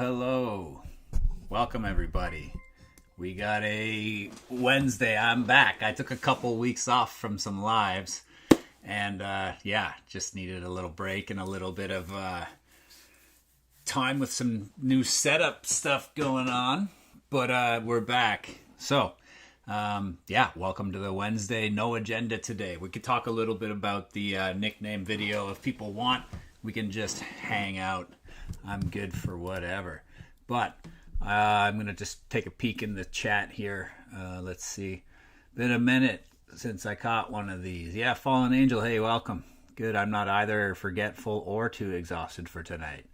Hello. Welcome, everybody. We got a Wednesday. I'm back. I took a couple weeks off from some lives. And, just needed a little break and a little bit of time with some new setup stuff going on. But we're back. So, welcome to the Wednesday. No agenda today. We could talk a little bit about the nickname video. If people want, we can just hang out. I'm good for whatever. But I'm going to just take a peek in the chat here. Let's see. Been a minute since I caught one of these. Yeah, Fallen Angel, hey, welcome. Good, I'm not either forgetful or too exhausted for tonight.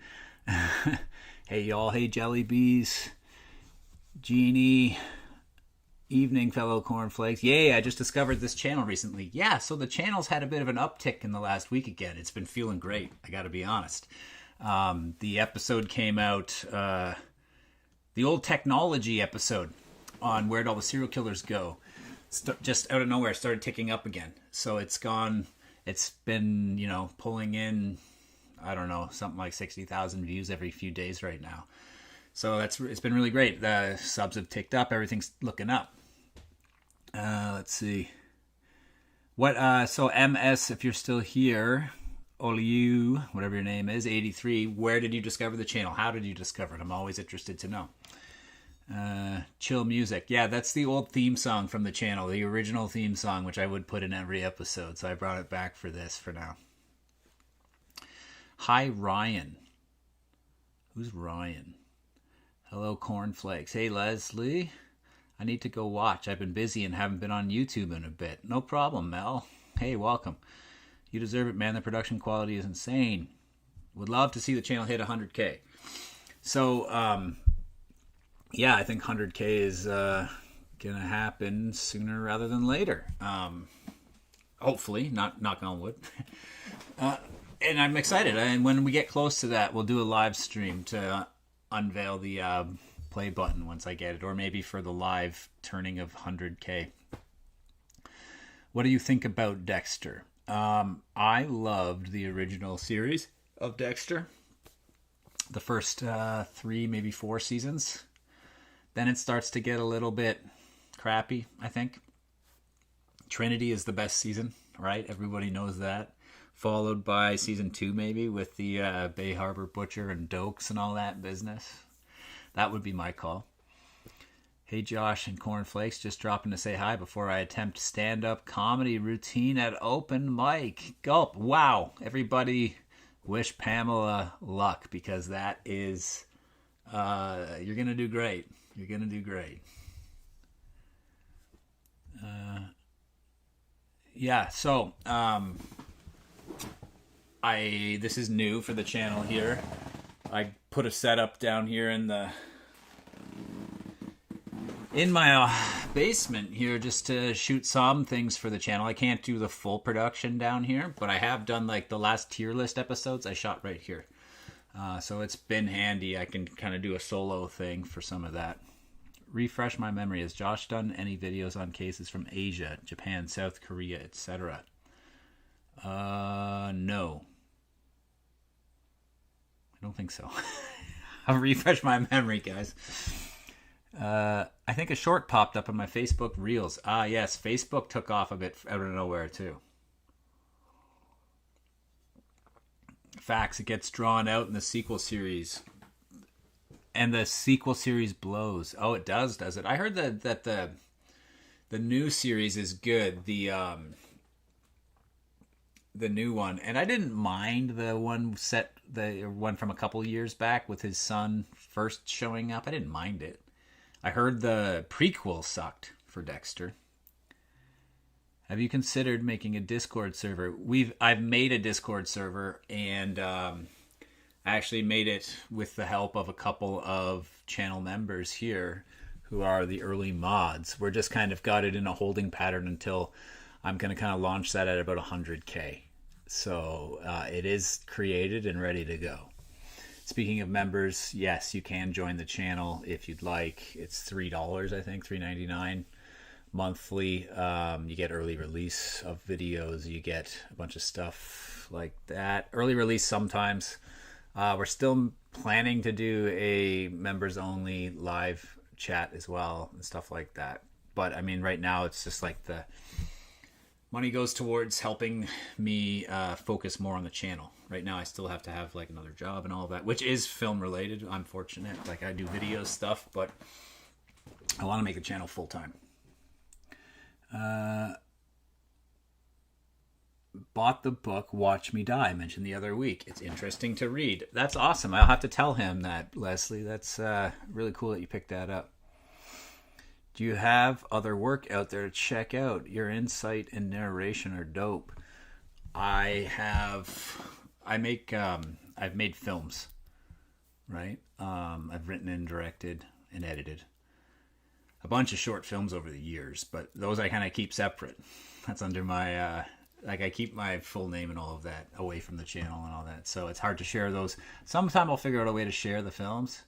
Hey, y'all. Hey, Jelly Bees. Jeannie. Evening, fellow cornflakes. Yay, I just discovered this channel recently. Yeah, so the channel's had a bit of an uptick in the last week again. It's been feeling great, I gotta be honest. The episode came out, the old technology episode on where'd all the serial killers go. Just out of nowhere, started ticking up again. So it's been, pulling in, I don't know, something like 60,000 views every few days right now. So it's been really great. The subs have ticked up. Everything's looking up. Let's see. So MS, if you're still here, Oliu, whatever your name is, 83, where did you discover the channel? How did you discover it? I'm always interested to know. Chill music. Yeah, that's the old theme song from the channel, the original theme song, which I would put in every episode. So I brought it back for this for now. Hi, Ryan. Who's Ryan? Hello, cornflakes. Hey, Leslie. I need to go watch. I've been busy and haven't been on YouTube in a bit. No problem, Mel. Hey, welcome. You deserve it, man. The production quality is insane. Would love to see the channel hit 100K. So, I think 100K is going to happen sooner rather than later. Hopefully, not knock on wood. And I'm excited. And when we get close to that, we'll do a live stream to unveil the play button once I get it, or maybe for the live turning of 100K. What do you think about Dexter? I loved the original series of Dexter. The first 3, maybe 4 seasons. Then it starts to get a little bit crappy, I think. Trinity is the best season, right? Everybody knows that. Followed by season 2, maybe, with the Bay Harbor Butcher and Dokes and all that business. That would be my call. Hey, Josh and Cornflakes, just dropping to say hi before I attempt stand-up comedy routine at open mic. Gulp. Wow. Everybody Wish Pamela luck, because that is, you're going to do great. You're going to do great. Yeah, so this is new for the channel here. I put a setup down here in my basement here just to shoot some things for the channel. I can't do the full production down here, but I have done like the last tier list episodes I shot right here. So it's been handy. I can kind of do a solo thing for some of that. Refresh my memory. Has Josh done any videos on cases from Asia, Japan, South Korea, etc.? No. I don't think so. I'll refresh my memory, guys. I think a short popped up on my Facebook Reels. Yes, Facebook took off a bit out of nowhere too. Facts, it gets drawn out in the sequel series. And the sequel series blows. Oh, it does it? I heard that the new series is good. The new one, and I didn't mind the one from a couple years back with his son first showing up. I didn't mind it. I heard the prequel sucked for Dexter. Have you considered making a Discord server? I've made a Discord server, and I actually made it with the help of a couple of channel members here who are the early mods. We're just kind of got it in a holding pattern until I'm going to kind of launch that at about 100K. So it is created and ready to go. Speaking of members, yes, you can join the channel if you'd like. It's $3, I think, $3.99 monthly. You get early release of videos. You get a bunch of stuff like that. Early release sometimes. We're still planning to do a members-only live chat as well and stuff like that. But, I mean, right now it's just like the money goes towards helping me focus more on the channel. Right now I still have to have like another job and all of that, which is film related. I'm fortunate. Like I do video stuff, but I want to make the channel full time. Bought the book Watch Me Die, I mentioned the other week. It's interesting to read. That's awesome. I'll have to tell him that, Leslie. That's really cool that you picked that up. Do you have other work out there to check out? Your insight and narration are dope. I've made films, right? I've written and directed and edited a bunch of short films over the years, but those I kind of keep separate. That's under my, I keep my full name and all of that away from the channel and all that. So it's hard to share those. Sometime I'll figure out a way to share the films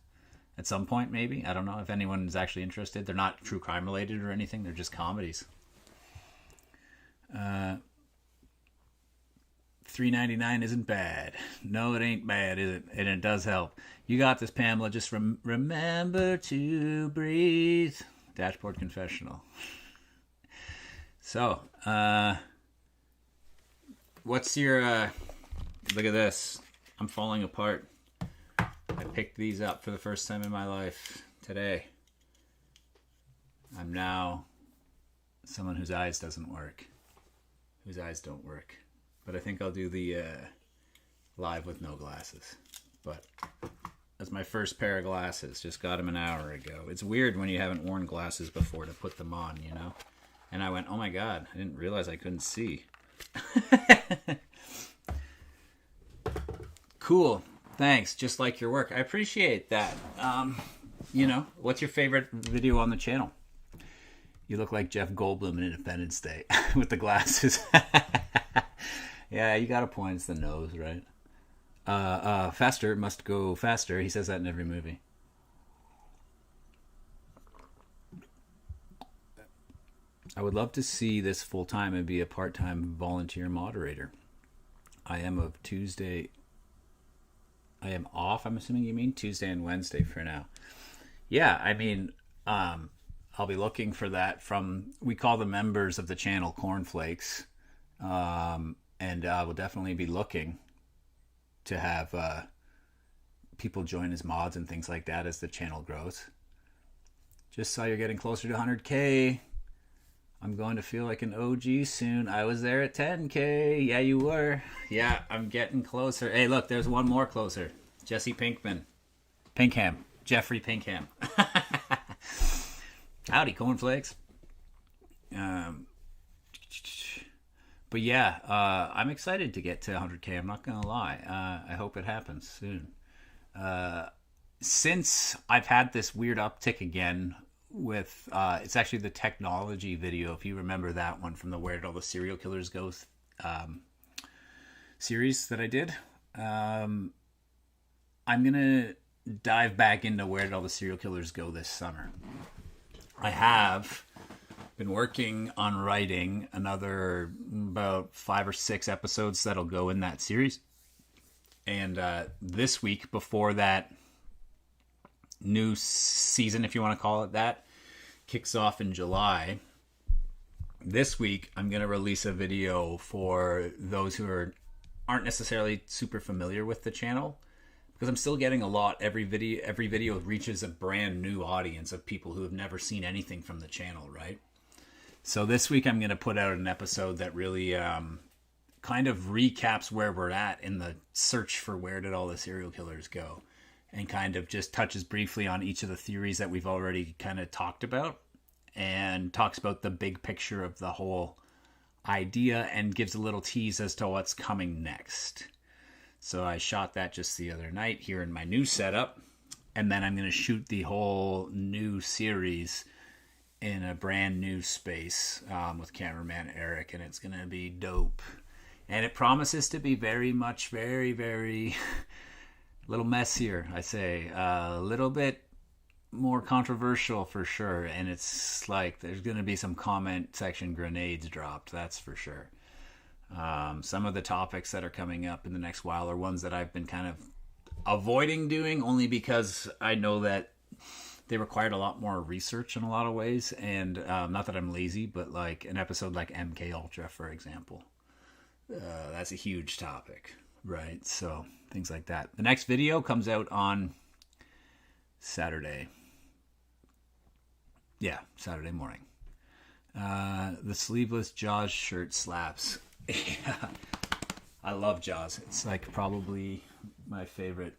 at some point, maybe. I don't know if anyone is actually interested. They're not true crime related or anything. They're just comedies. $3.99 isn't bad. No, it ain't bad, is it? And it does help. You got this, Pamela. Just remember to breathe. Dashboard confessional. So, what's your... look at this. I'm falling apart. I picked these up for the first time in my life today. I'm now someone whose eyes doesn't work. Whose eyes don't work. But I think I'll do the live with no glasses. But that's my first pair of glasses. Just got them an hour ago. It's weird when you haven't worn glasses before to put them on, you know? And I went, oh my God, I didn't realize I couldn't see. Cool. Thanks. Just like your work. I appreciate that. You know, what's your favorite video on the channel? You look like Jeff Goldblum in Independence Day with the glasses. Yeah, you got a point. It's the nose, right? Faster must go faster. He says that in every movie. I would love to see this full time and be a part-time volunteer moderator. I am off. I'm assuming you mean Tuesday and Wednesday for now. Yeah, I mean, I'll be looking for that from, we call the members of the channel Cornflakes. And I will definitely be looking to have people join as mods and things like that as the channel grows. Just saw you're getting closer to 100K. I'm going to feel like an OG soon. I was there at 10K. Yeah, you were. Yeah, I'm getting closer. Hey, look, there's one more closer. Jesse Pinkman. Pinkham. Jeffrey Pinkham. Howdy, cornflakes. But yeah, I'm excited to get to 100K. I'm not going to lie. I hope it happens soon. Since I've had this weird uptick again with, it's actually the technology video, if you remember that one from the Where Did All the Serial Killers Go series that I did. I'm going to dive back into Where Did All the Serial Killers Go this summer. I have been working on writing another about 5 or 6 episodes that'll go in that series. And this week, before that new season, if you want to call it that, kicks off in July, this week I'm going to release a video for those who aren't necessarily super familiar with the channel, because I'm still getting a lot. Every video reaches a brand new audience of people who have never seen anything from the channel, right? So this week I'm going to put out an episode that really kind of recaps where we're at in the search for where did all the serial killers go, and kind of just touches briefly on each of the theories that we've already kind of talked about, and talks about the big picture of the whole idea and gives a little tease as to what's coming next. So I shot that just the other night here in my new setup, and then I'm going to shoot the whole new series in a brand new space with cameraman Eric, and it's going to be dope. And it promises to be very much, very, very a little messier, I say. A little bit more controversial for sure, and it's like there's going to be some comment section grenades dropped, that's for sure. Some of the topics that are coming up in the next while are ones that I've been kind of avoiding doing, only because I know that they required a lot more research in a lot of ways, and not that I'm lazy, but like an episode like MK Ultra, for example, that's a huge topic, right? So things like that. The next video comes out on Saturday. Yeah, Saturday morning. The sleeveless Jaws shirt slaps. Yeah, I love Jaws. It's like probably my favorite.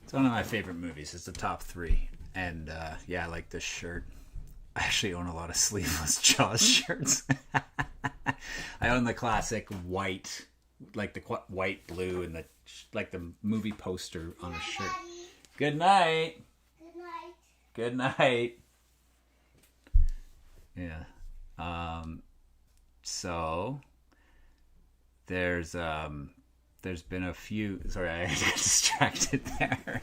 It's one of my favorite movies. It's the top 3. And yeah, I like this shirt. I actually own a lot of sleeveless Jaws shirts. I own the classic white, like the white, blue, and the like the movie poster on a shirt. Good night. Good night. Good night. Yeah. So there's been a few. Sorry, I got distracted there.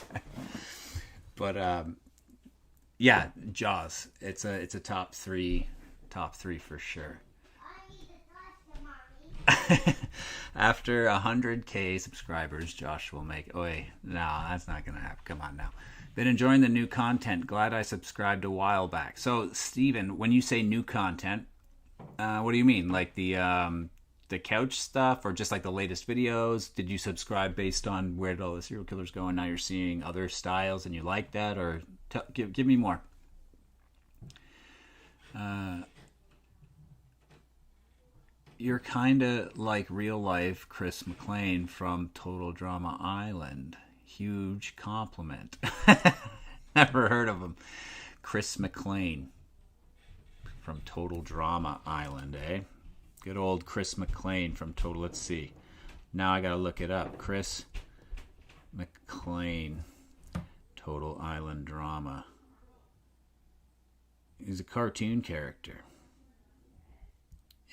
But yeah, Jaws. It's a top three for sure. After 100K subscribers, Josh will make. Oh wait, no, that's not gonna happen. Come on now. Been enjoying the new content. Glad I subscribed a while back. So, Steven, when you say new content, what do you mean? Like the couch stuff, or just like the latest videos? Did you subscribe based on where did all the serial killers go, and now you're seeing other styles and you like that? Or give me more. You're kind of like real life Chris McLean from Total Drama Island. Huge compliment. Never heard of him. Chris McLean from Total Drama Island, eh? Good old Chris McLean from Total. Let's see. Now I gotta look it up. Chris McLean, Total Island Drama. He's a cartoon character.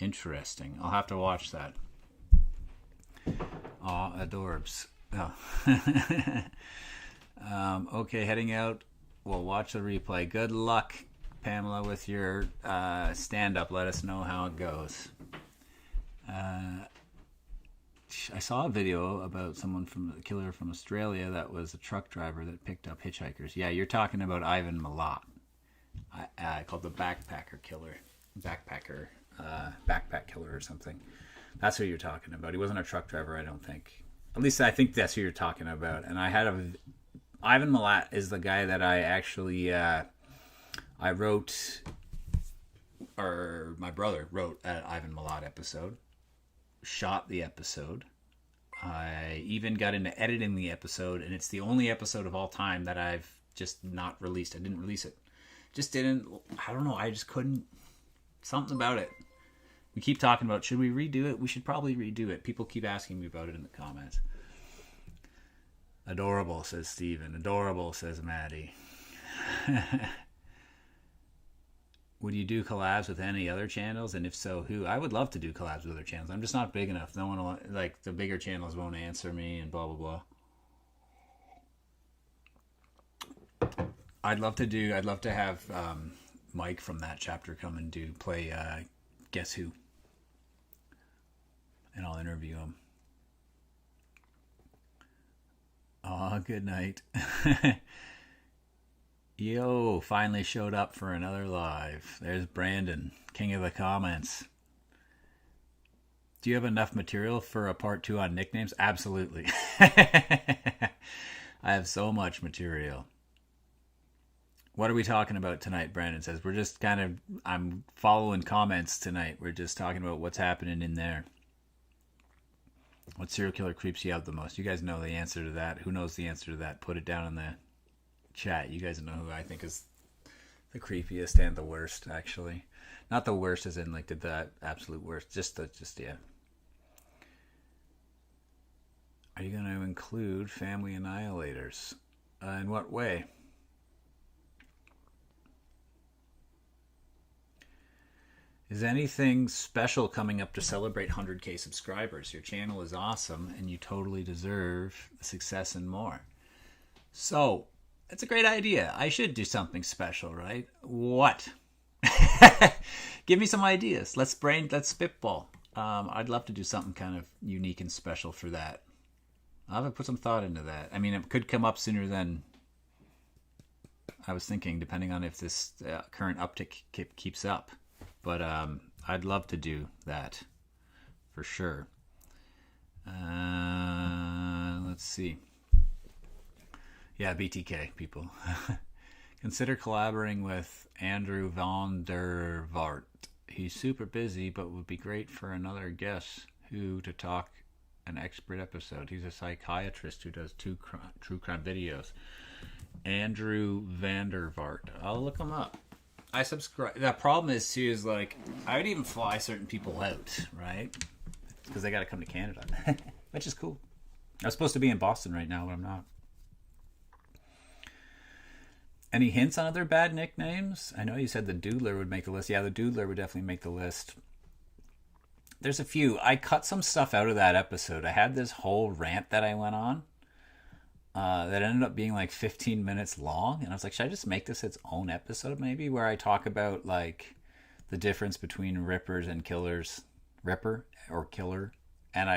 Interesting. I'll have to watch that. Aw, adorbs. Oh. Okay, heading out. We'll watch the replay. Good luck, Pamela, with your stand-up. Let us know how it goes. I saw a video about someone from a killer from Australia that was a truck driver that picked up hitchhikers. Yeah, you're talking about Ivan Milat. Called the Backpacker Killer. Backpack Killer or something. That's who you're talking about. He wasn't a truck driver, I don't think. At least I think that's who you're talking about. And Ivan Milat is the guy that I actually I wrote my brother wrote an Ivan Milat episode, shot the episode. I even got into editing the episode, and it's the only episode of all time that I've just not released. I didn't release it. Just didn't. I don't know. I just couldn't. Something about it. We keep talking about, should we redo it? We should probably redo it. People keep asking me about it in the comments. Adorable, says Steven. Adorable, says Maddie. Would you do collabs with any other channels? And if so, who? I would love to do collabs with other channels. I'm just not big enough. No one will, like, the bigger channels won't answer me and blah, blah, blah. I'd love to have Mike from that chapter come and play Guess Who. And I'll interview him. Oh, good night. Yo, finally showed up for another live. There's Brandon, king of the comments. Do you have enough material for a part 2 on nicknames? Absolutely. I have so much material. What are we talking about tonight? Brandon says. We're just I'm following comments tonight. We're just talking about what's happening in there. What serial killer creeps you out the most? You guys know the answer to that. Who knows the answer to that? Put it down in the chat. You guys know who I think is the creepiest and the worst, actually. Not the worst as in like the absolute worst. Just yeah. Are you going to include family annihilators? In what way? Is anything special coming up to celebrate 100K subscribers? Your channel is awesome and you totally deserve success and more. So, that's a great idea. I should do something special, right? What? Give me some ideas. Let's spitball. I'd love to do something kind of unique and special for that. I'll have to put some thought into that. I mean, it could come up sooner than I was thinking, depending on if this current uptick keeps up. But I'd love to do that for sure. Let's see. Yeah, BTK, people. Consider collaborating with Andrew van der Vaart. He's super busy, but would be great for another guest to talk an expert episode. He's a psychiatrist who does true crime videos. Andrew van der Vaart. I'll look him up. I subscribe. The problem is, too, is like, I would even fly certain people out, right? Because they got to come to Canada, which is cool. I was supposed to be in Boston right now, but I'm not. Any hints on other bad nicknames? I know you said the Doodler would make the list. Yeah, the Doodler would definitely make the list. There's a few. I cut some stuff out of that episode. I had this whole rant that I went on that ended up being like 15 minutes long. And I was like, should I just make this its own episode maybe? Where I talk about like the difference between rippers and killers. Ripper or killer. And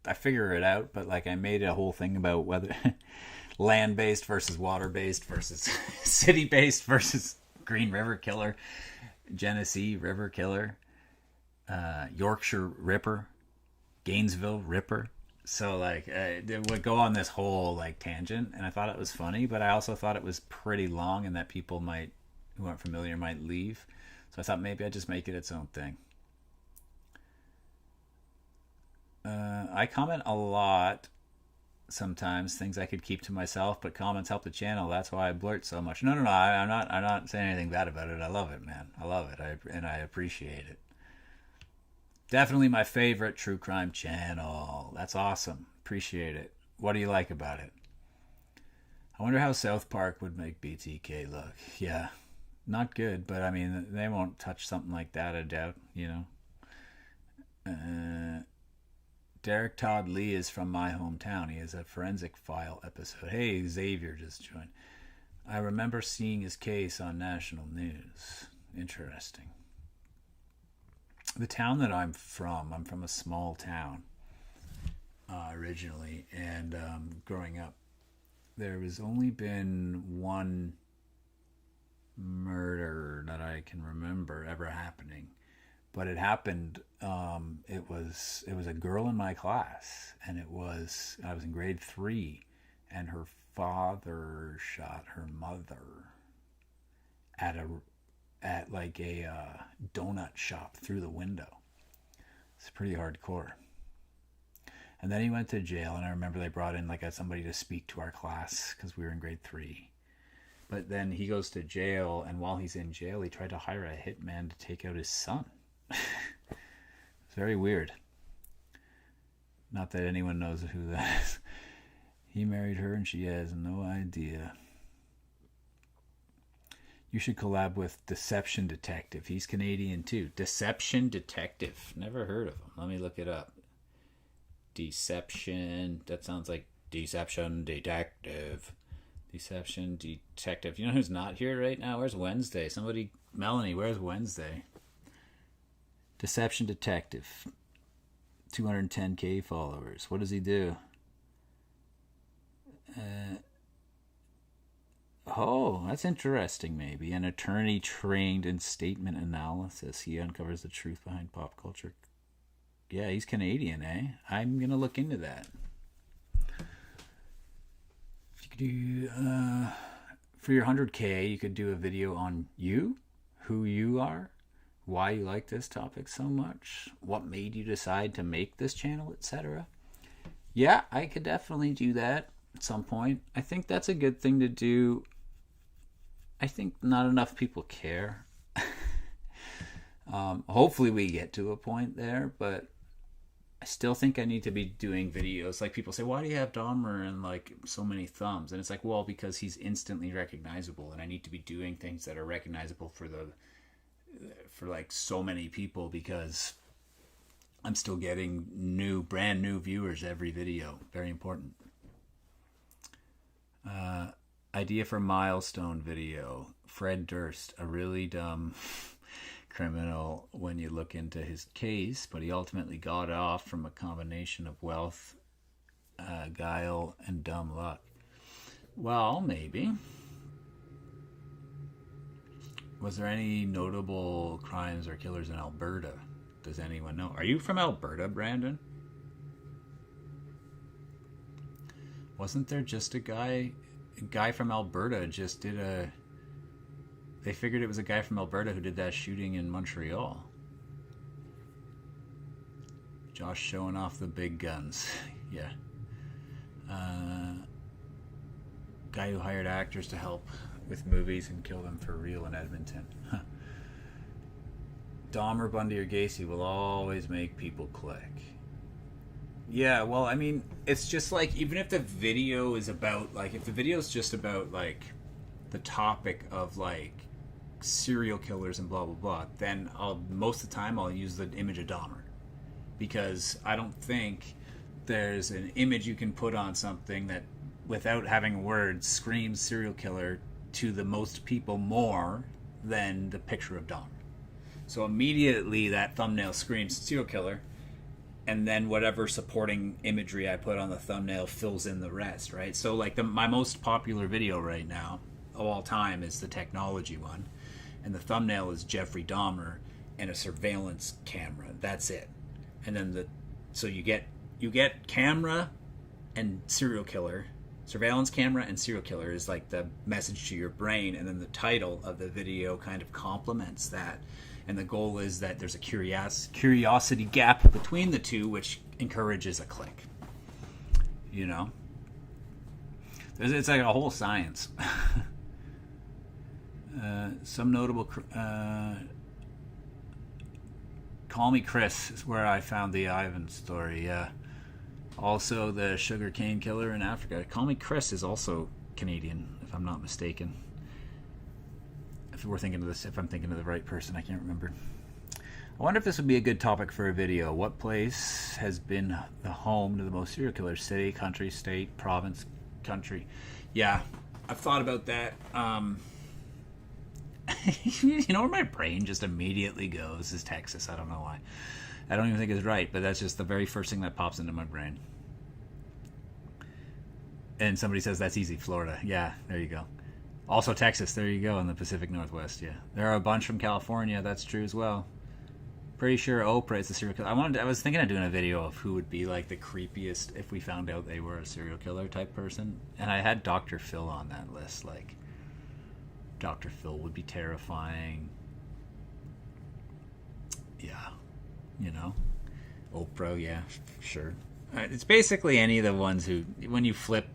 I figure it out. But like I made a whole thing about whether... land-based versus water-based versus city-based versus Green River Killer, Genesee River Killer, Yorkshire Ripper, Gainesville Ripper. So like it would go on this whole like tangent, and I thought it was funny, but I also thought it was pretty long and that people who aren't familiar might leave. So I thought maybe I'd just make it its own thing. I comment a lot. Sometimes things I could keep to myself, but comments help the channel. That's why I blurt so much. No, I'm not saying anything bad about it. I love it, man. I love it, and I appreciate it. Definitely my favorite true crime channel. That's awesome. Appreciate it. What do you like about it? I wonder how South Park would make BTK look. Yeah, not good, but I mean, they won't touch something like that, I doubt, you know. Derek Todd Lee is from my hometown. He has a forensic file episode. Hey, Xavier just joined. I remember seeing his case on national news. Interesting. The town that I'm from a small town originally, and growing up, there has only been one murder that I can remember ever happening. But it happened, it was a girl in my class, and I was in grade 3, and her father shot her mother at like a donut shop through the window. It's pretty hardcore. And then he went to jail, and I remember they brought in like somebody to speak to our class because we were in grade 3. But then he goes to jail, and while he's in jail, he tried to hire a hitman to take out his son. It's very weird. Not that anyone knows who that is. He married her, and she has no idea. You should collab with Deception Detective. He's Canadian too. Deception Detective. Never heard of him. Let me look it up. Deception. That sounds like Deception Detective. Deception Detective. You know who's not here right now? Where's Wednesday? Somebody, Melanie, where's Wednesday? Deception Detective. 210K followers. What does he do? Oh, that's interesting, maybe. An attorney trained in statement analysis. He uncovers the truth behind pop culture. Yeah, he's Canadian, eh? I'm going to look into that. You could do, for your 100K, you could do a video on you, who you are, why you like this topic so much, what made you decide to make this channel, etc. Yeah, I could definitely do that at some point. I think that's a good thing to do. I think not enough people care. Hopefully we get to a point there, but I still think I need to be doing videos. Like people say, why do you have Dahmer and like so many thumbs? And it's like, well, because he's instantly recognizable, and I need to be doing things that are recognizable for like so many people, because I'm still getting brand new viewers every video. Very important. Idea for milestone video. Fred Durst, a really dumb criminal when you look into his case, but he ultimately got off from a combination of wealth, guile, and dumb luck. Well, maybe. Was there any notable crimes or killers in Alberta? Does anyone know? Are you from Alberta, Brandon? Wasn't there just a guy from Alberta just did they figured it was a guy from Alberta who did that shooting in Montreal. Josh showing off the big guns. Yeah. Guy who hired actors to help with movies and kill them for real in Edmonton. Huh. Dahmer, Bundy, or Gacy will always make people click. Yeah, well, I mean, it's just like, even if the video is about, like, if the video is just about, like, the topic of, like, serial killers and blah, blah, blah, then most of the time I'll use the image of Dahmer. Because I don't think there's an image you can put on something that, without having words, screams serial killer to the most people more than the picture of Dahmer. So immediately that thumbnail screams serial killer, and then whatever supporting imagery I put on the thumbnail fills in the rest, right? So like my most popular video right now of all time is the technology one, and the thumbnail is Jeffrey Dahmer and a surveillance camera. That's it. And then so you get camera and serial killer. Surveillance camera and serial killer is like the message to your brain, and then the title of the video kind of complements that. And the goal is that there's a curiosity gap between the two, which encourages a click. You know? It's like a whole science. Some notable... Call Me Chris is where I found the Ivan story, yeah. Also, the sugarcane killer in Africa. Call Me Chris is also Canadian, if I'm not mistaken. If I'm thinking of the right person, I can't remember. I wonder if this would be a good topic for a video. What place has been the home to the most serial killers? City, country, state, province, country. Yeah, I've thought about that. You know where my brain just immediately goes is Texas. I don't know why. I don't even think it's right, but that's just the very first thing that pops into my brain. And somebody says that's easy, Florida. Yeah, there you go. Also Texas, there you go, in the Pacific Northwest, yeah. There are a bunch from California, that's true as well. Pretty sure Oprah is a serial killer. I was thinking of doing a video of who would be like the creepiest if we found out they were a serial killer type person. And I had Dr. Phil on that list. Like, Dr. Phil would be terrifying. Yeah, you know, Oprah. Yeah, sure. It's basically any of the ones who, when you flip,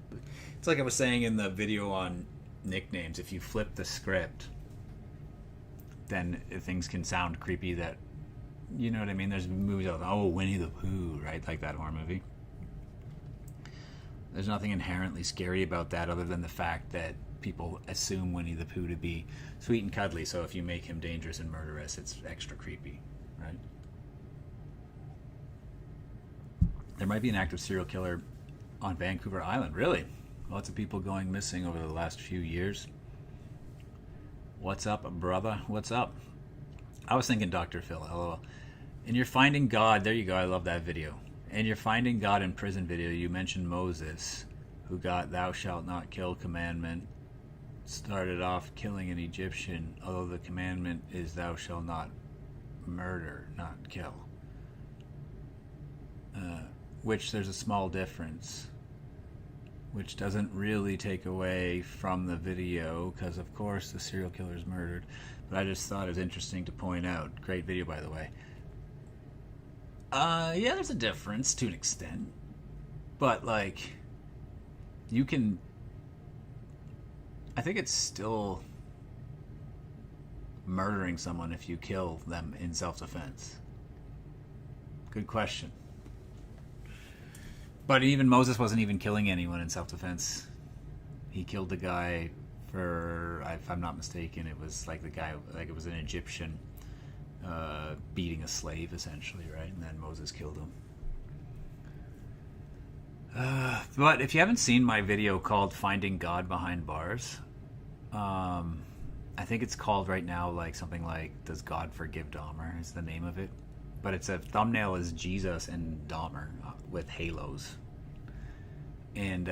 it's like I was saying in the video on nicknames. If you flip the script, then things can sound creepy. That, you know what I mean? There's movies like, oh, Winnie the Pooh, right? Like that horror movie. There's nothing inherently scary about that other than the fact that people assume Winnie the Pooh to be sweet and cuddly. So if you make him dangerous and murderous, it's extra creepy, right? There might be an active serial killer on Vancouver Island. Really? Lots of people going missing over the last few years. What's up, brother? What's up? I was thinking Dr. Phil, LOL. And you're finding God. There you go. I love that video. And you're finding God in prison video. You mentioned Moses, who got thou shalt not kill commandment, started off killing an Egyptian, although the commandment is thou shalt not murder, not kill. Which there's a small difference, which doesn't really take away from the video, because of course the serial killer is murdered. But I just thought it was interesting to point out. Great video, by the way. Yeah, there's a difference to an extent. But, like, you can... I think it's still murdering someone if you kill them in self-defense. Good question. But even Moses wasn't even killing anyone in self-defense. He killed the guy for, if I'm not mistaken, it was like the guy, like it was an Egyptian beating a slave, essentially, right? And then Moses killed him. But if you haven't seen my video called Finding God Behind Bars, I think it's called right now like something like Does God Forgive Dahmer is the name of it. But it's a thumbnail is Jesus and Dahmer with halos. And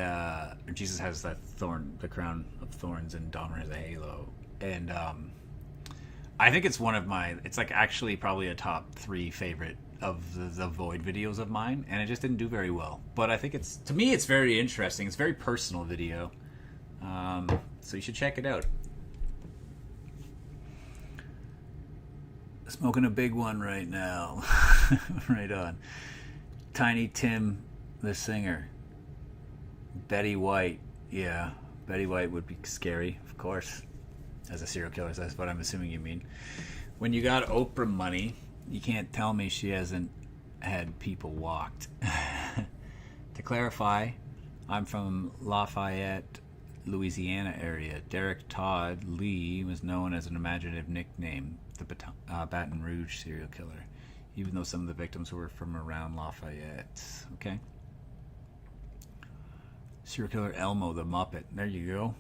Jesus has that thorn, the crown of thorns, and Dahmer has a halo. And I think it's one of my, it's like actually probably a top 3 favorite of the Void videos of mine. And it just didn't do very well. But I think it's, to me, it's very interesting. It's a very personal video. So you should check it out. Smoking a big one right now. Right on. Tiny Tim, the singer. Betty White. Yeah, Betty White would be scary, of course. As a serial killer, that's what I'm assuming you mean. When you got Oprah money, you can't tell me she hasn't had people walked. To clarify, I'm from Lafayette, Louisiana area. Derek Todd Lee was known as an imaginative nickname, the Baton Rouge serial killer, even though some of the victims were from around Lafayette. Okay. Serial killer Elmo the Muppet. There you go.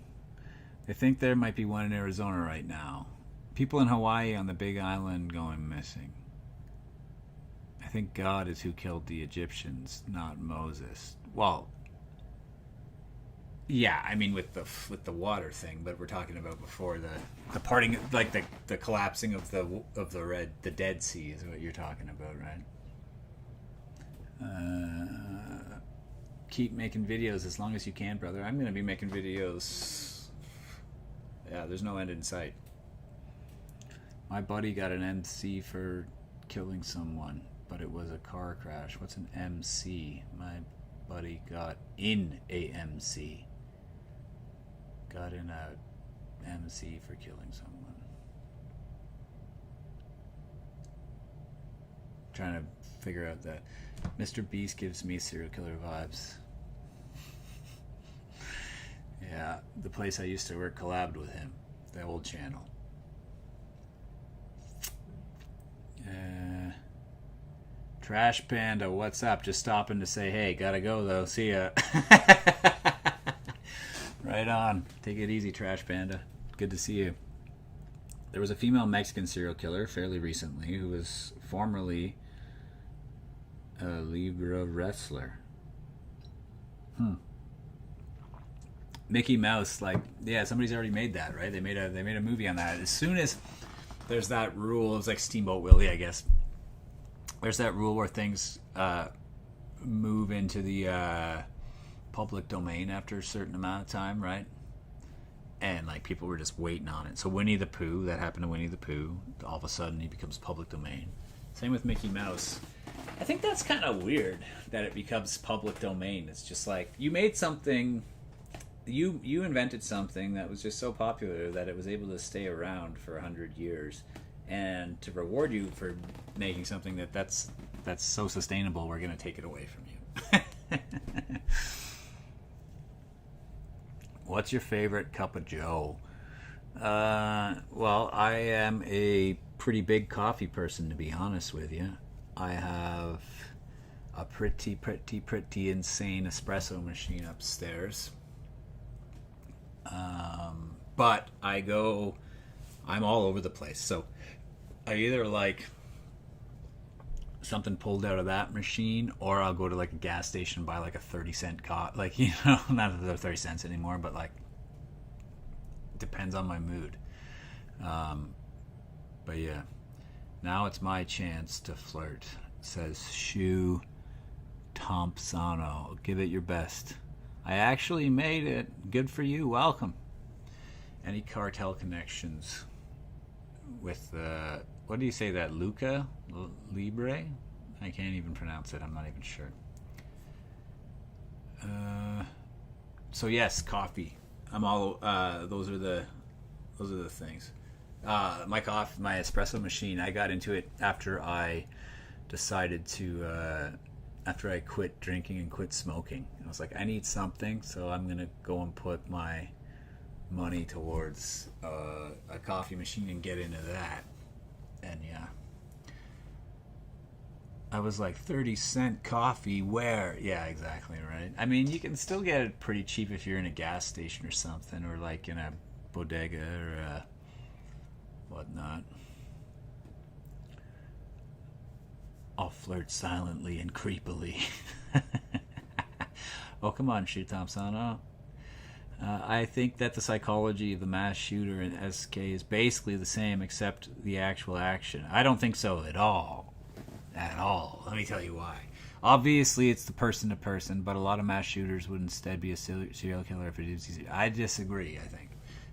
They think there might be one in Arizona right now. People in Hawaii on the Big Island going missing. I think God is who killed the Egyptians, not Moses. Well, yeah, I mean with the water thing, but we're talking about before the parting, like the collapsing of the Dead Sea is what you're talking about, right? Keep making videos as long as you can, brother. I'm going to be making videos. Yeah, there's no end in sight. My buddy got an MC for killing someone, but it was a car crash. What's an MC? My buddy got in a MC. Got in a MC for killing someone. Trying to figure out that. Mr. Beast gives me serial killer vibes. Yeah, the place I used to work collabed with him. The old channel. Trash Panda, what's up? Just stopping to say hey. Gotta go though. See ya. Right on. Take it easy, Trash Panda. Good to see you. There was a female Mexican serial killer fairly recently who was formerly a Libra wrestler. Mickey Mouse, like, yeah, somebody's already made that, right? They made a movie on that. As soon as there's that rule, it was like Steamboat Willie, I guess. There's that rule where things move into the public domain after a certain amount of time, right? And like people were just waiting on it. So Winnie the Pooh, that happened to Winnie the Pooh. All of a sudden, he becomes public domain. Same with Mickey Mouse. I think that's kind of weird that it becomes public domain. It's just like you made something, you invented something that was just so popular that it was able to stay around for 100 years, and to reward you for making something that's so sustainable, we're going to take it away from you. What's your favorite cup of joe? Well, I am a pretty big coffee person, to be honest with you. I have a pretty insane espresso machine upstairs. But I'm all over the place. So I either like something pulled out of that machine, or I'll go to like a gas station and buy like a 30-cent coffee. Like, not that they're 30 cents anymore, but like, depends on my mood. But yeah, now it's my chance to flirt, says Shu Thompsano. Give it your best. I actually made it. Good for you. Welcome. Any cartel connections with what do you say, that Luca Libre? I can't even pronounce it. I'm not even sure. So yes, coffee. I'm all. Those are the things. My espresso machine. I got into it after I decided to. After I quit drinking and quit smoking, I was like, I need something, so I'm gonna go and put my money towards a coffee machine and get into that. And yeah, I was like, 30-cent coffee where? Yeah, exactly, right. I mean, you can still get it pretty cheap if you're in a gas station or something, or like in a bodega or whatnot. I'll flirt silently and creepily. Oh, come on, Shu Thompson. I think that the psychology of the mass shooter in SK is basically the same, except the actual action. I don't think so at all. At all. Let me tell you why. Obviously, it's the person to person, but a lot of mass shooters would instead be a serial killer if it is easy. I disagree, I think.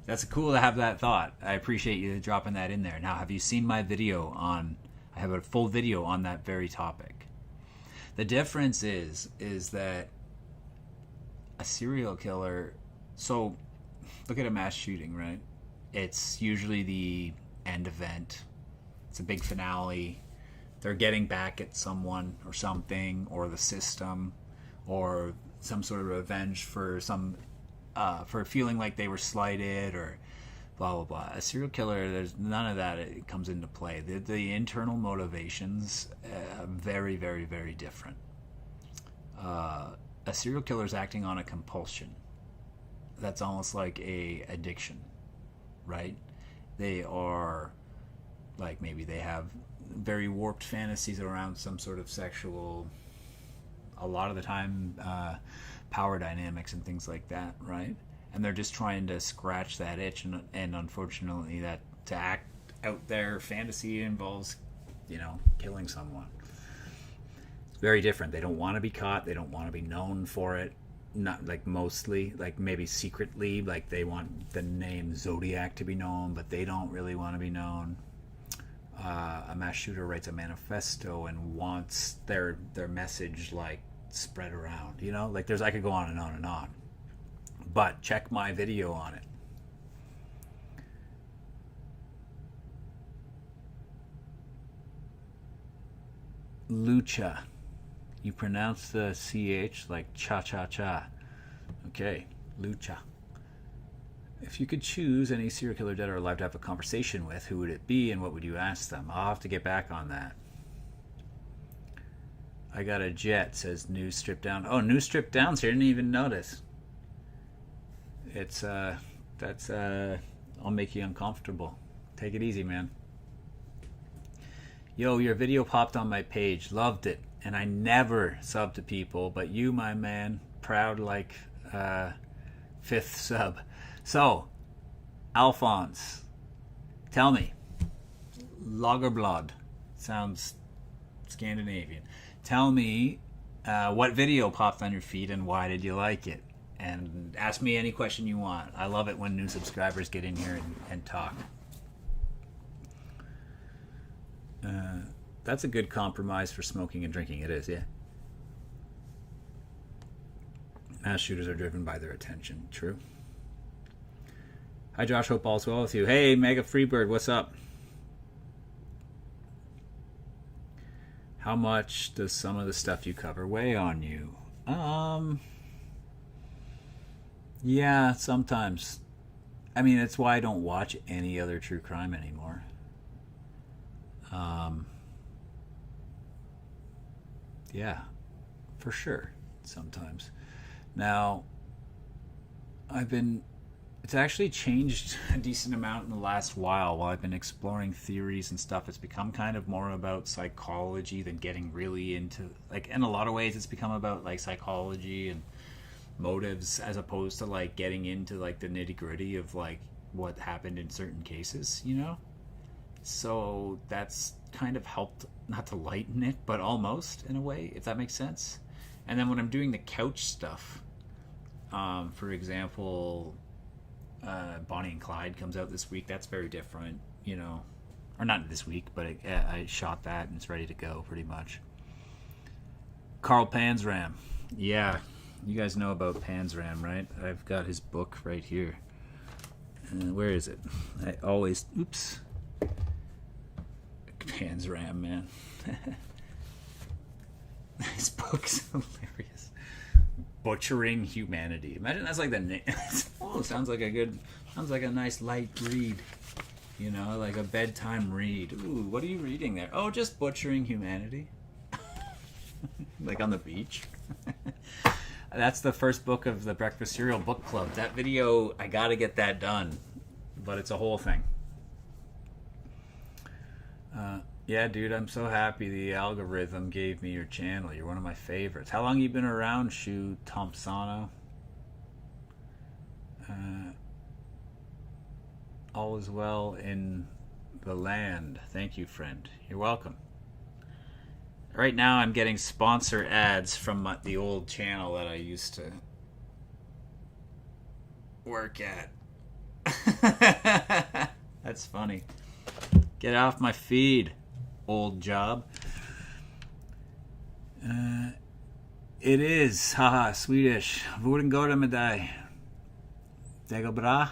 That's cool to have that thought. I appreciate you dropping that in there. Now, have you seen my video on... I have a full video on that very topic. The difference is that a serial killer... So, look at a mass shooting, right? It's usually the end event. It's a big finale. They're getting back at someone or something, or the system, or some sort of revenge for for feeling like they were slighted, or blah blah blah. A serial killer, there's none of that. It comes into play. The internal motivations, very very very different. A serial killer is acting on a compulsion. That's almost like a addiction, right? They are like, maybe they have very warped fantasies around some sort of sexual, a lot of the time power dynamics and things like that, right? And they're just trying to scratch that itch, and unfortunately that to act out their fantasy involves, killing someone. It's very different. They don't want to be caught. They don't want to be known for it. Not like, mostly, like maybe secretly, like they want the name Zodiac to be known, but they don't really want to be known. A mass shooter writes a manifesto and wants their message like spread around, like I could go on and on and on, but check my video on it. Lucha, you pronounce the CH like cha-cha-cha. Okay, Lucha. If you could choose any serial killer, dead or alive, to have a conversation with, who would it be and what would you ask them? I'll have to get back on that. I got a jet, says news stripped down. Oh, news stripped down, so I didn't even notice. It's, I'll make you uncomfortable. Take it easy, man. Yo, your video popped on my page. Loved it. And I never sub to people, but you, my man, proud like 5th sub. So, Alphonse, tell me, Lagerblad, sounds Scandinavian. Tell me what video popped on your feed and why did you like it? And ask me any question you want. I love it when new subscribers get in here and talk. That's a good compromise for smoking and drinking. It is, yeah. Mass shooters are driven by their attention. True. Hi, Josh. Hope all's well with you. Hey, Mega Freebird. What's up? How much does some of the stuff you cover weigh on you? Yeah, sometimes. I mean, that's why I don't watch any other true crime anymore. Yeah, for sure. Sometimes. Now, it's actually changed a decent amount in the last while I've been exploring theories and stuff. It's become kind of more about psychology than getting really into, like, in a lot of ways it's become about like psychology and motives as opposed to like getting into like the nitty gritty of like what happened in certain cases, you know? So that's kind of helped, not to lighten it, but almost in a way, if that makes sense. And then when I'm doing the couch stuff, for example, Bonnie and Clyde comes out this week. That's very different, you know. Or not this week, but I shot that and it's ready to go pretty much. Carl Panzram. Yeah, you guys know about Panzram, right? I've got his book right here. Where is it? I always... Oops. Panzram, man. This book's hilarious. Butchering Humanity. Imagine that's like the name. Oh, sounds like a nice light read. You know, like a bedtime read. Ooh, what are you reading there? Oh, just Butchering Humanity. Like on the beach. That's the first book of the Breakfast Cereal Book Club. That video, I gotta get that done. But it's a whole thing. Yeah, dude, I'm so happy the algorithm gave me your channel. You're one of my favorites. How long you been around, Shu Thompsano? All is well in the land. Thank you, friend. You're welcome. Right now I'm getting sponsor ads from the old channel that I used to work at. That's funny. Get off my feed, old job. It is. Haha, Swedish. Vorden går med dig? Det går bra?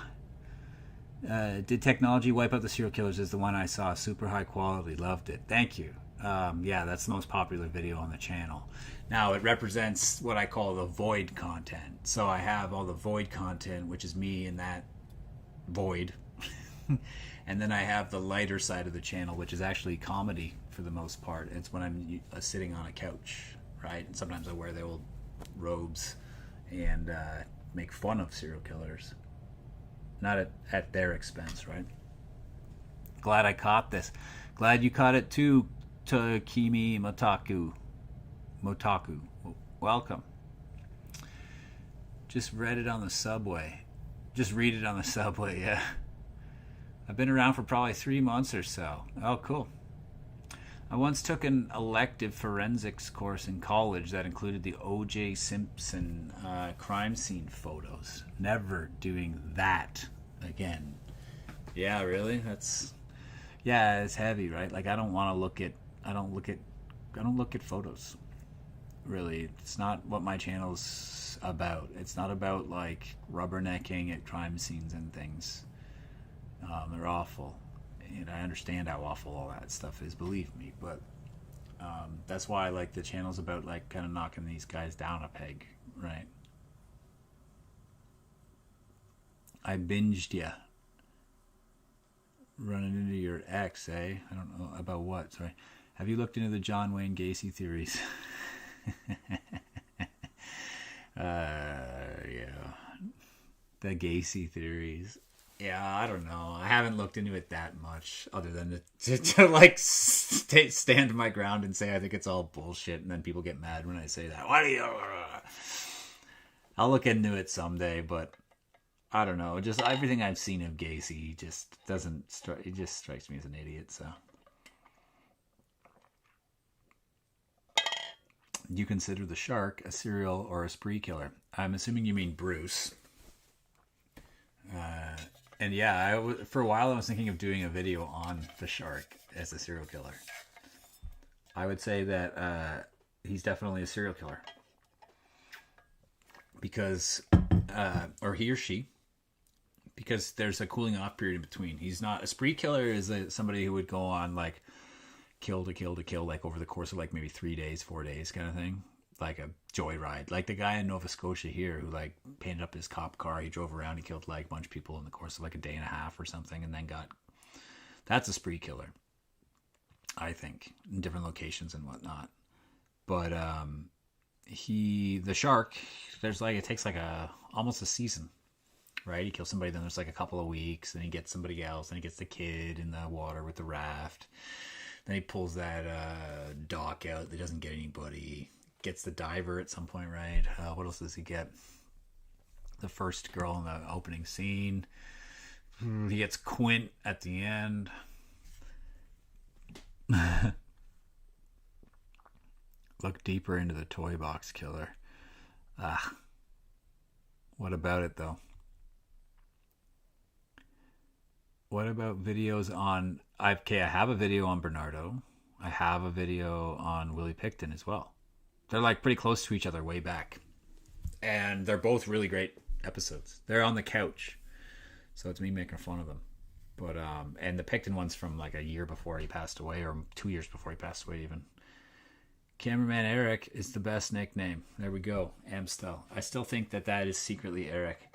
Did technology wipe out the serial killers is the one I saw. Super high quality. Loved it. Thank you. Yeah, that's the most popular video on the channel. Now, it represents what I call the void content. So I have all the void content, which is me in that void. And then I have the lighter side of the channel, which is actually comedy for the most part. It's when I'm sitting on a couch, right? And sometimes I wear the old robes and make fun of serial killers. Not at their expense, right? Glad I caught this. Glad you caught it too, Takimi Motaku. Welcome. Just read it on the subway. Just read it on the subway, yeah. I've been around for probably 3 months or so. Oh, cool. I once took an elective forensics course in college that included the O.J. Simpson crime scene photos. Never doing that again. Yeah, really? It's heavy, right? Like I don't look at photos. Really, it's not what my channel's about. It's not about like rubbernecking at crime scenes and things. They're awful, and I understand how awful all that stuff is, believe me, but that's why like the channel's about like kind of knocking these guys down a peg, right? I binged ya. Running into your ex, eh? I don't know about what, sorry. Have you looked into the John Wayne Gacy theories? Yeah. The Gacy theories. Yeah, I don't know. I haven't looked into it that much, other than to like stand my ground and say I think it's all bullshit, and then people get mad when I say that. Why do you? I'll look into it someday, but I don't know. Just everything I've seen of Gacy just doesn't. It just strikes me as an idiot. So, do you consider the shark a serial or a spree killer? I'm assuming you mean Bruce. And yeah, for a while I was thinking of doing a video on the shark as a serial killer. I would say that he's definitely a serial killer because, or he or she, because there's a cooling off period in between. He's not a spree killer. Is somebody who would go on like kill to kill to kill, like over the course of like maybe 3 days, 4 days, kind of thing, like a joyride. Like the guy in Nova Scotia here who like painted up his cop car. He drove around. He killed like a bunch of people in the course of like a day and a half or something, and then got. That's a spree killer, I think, in different locations and whatnot. But the shark, there's like it takes like almost a season, right? He kills somebody, then there's like a couple of weeks, then he gets somebody else, then he gets the kid in the water with the raft, then he pulls that dock out that doesn't get anybody, gets the diver at some point, right? What else does he get? The first girl in the opening scene. He gets Quint at the end. Look deeper into the toy box killer. What about it though? What about videos on? I have a video on Bernardo. I have a video on Willie Picton as well. They're like pretty close to each other way back, and they're both really great episodes. They're on the couch, so it's me making fun of them. But and the Picton one's from like a year before he passed away, or 2 years before he passed away even. Cameraman Eric is the best nickname. There we go. Amstel. I still think that is secretly Eric.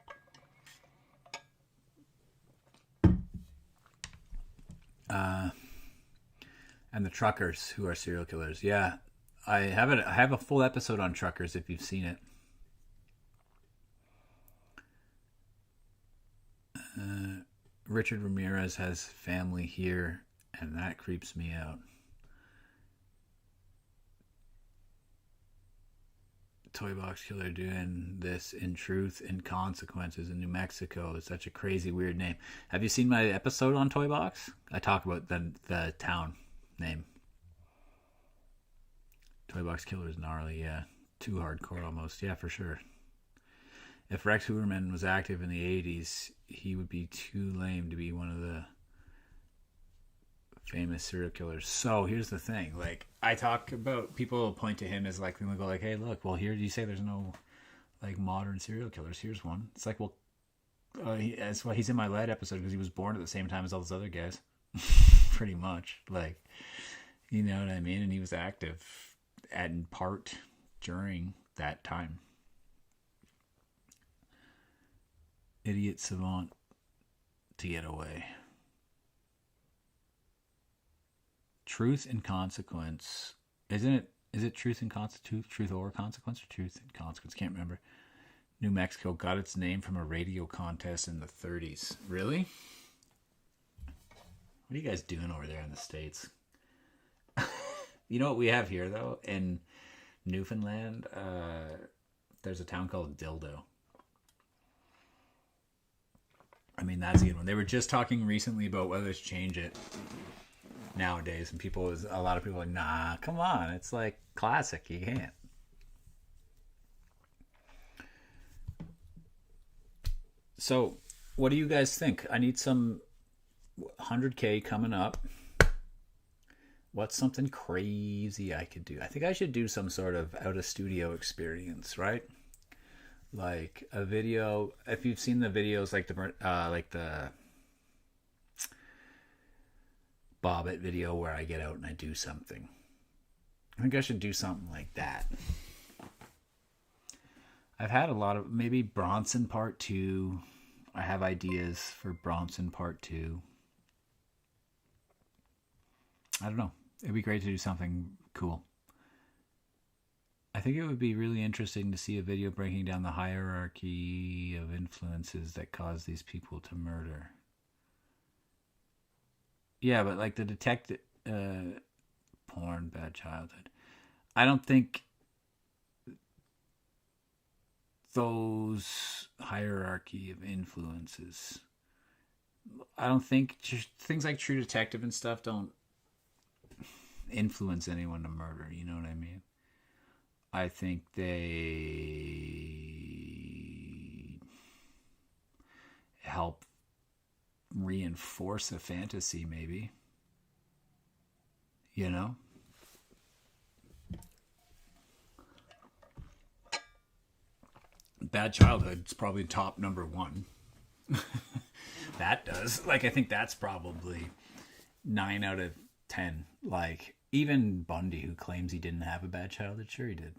And the truckers who are serial killers. Yeah, I have a full episode on truckers if you've seen it. Richard Ramirez has family here, and that creeps me out. Toy Box Killer doing this in Truth and Consequences in New Mexico. It's such a crazy, weird name. Have you seen my episode on Toy Box? I talk about the town name. Toy Box Killer is gnarly, yeah. Too hardcore almost, yeah, for sure. If Rex Hooverman was active in the 80s, he would be too lame to be one of the famous serial killers. So here's the thing, like I talk about, people point to him as like, they go like, hey look, well here you say there's no like modern serial killers, here's one. It's like, well that's why he's in my lead episode, because he was born at the same time as all those other guys. Pretty much, like, you know what I mean. And he was active in part during that time. Idiot savant to get away. Truth and consequence. Isn't it? Is it truth and consequence? Truth or consequence, or truth and consequence? Can't remember. New Mexico got its name from a radio contest in the 30s. Really? What are you guys doing over there in the States? You know what we have here, though? In Newfoundland, there's a town called Dildo. I mean, that's a good one. They were just talking recently about whether to change it nowadays, and a lot of people are like, nah, come on, it's like classic, you can't. So what do you guys think? I need some 100K coming up. What's something crazy I could do? I think I should do some sort of out of studio experience, right? Like a video. If you've seen the videos, like the Bobbit video where I get out and I do something. I think I should do something like that. I've had a lot of, maybe Bronson Part 2. I have ideas for Bronson Part 2. I don't know. It'd be great to do something cool. I think it would be really interesting to see a video breaking down the hierarchy of influences that cause these people to murder. Yeah, but like the detective, porn, bad childhood. I don't think those hierarchy of influences, I don't think things like True Detective and stuff don't influence anyone to murder, you know what I mean? I think they help reinforce a fantasy, maybe. You know? Bad Childhood's probably top number one. That does. Like, I think that's probably 9 out of 10. Like, even Bundy, who claims he didn't have a bad childhood, sure he did.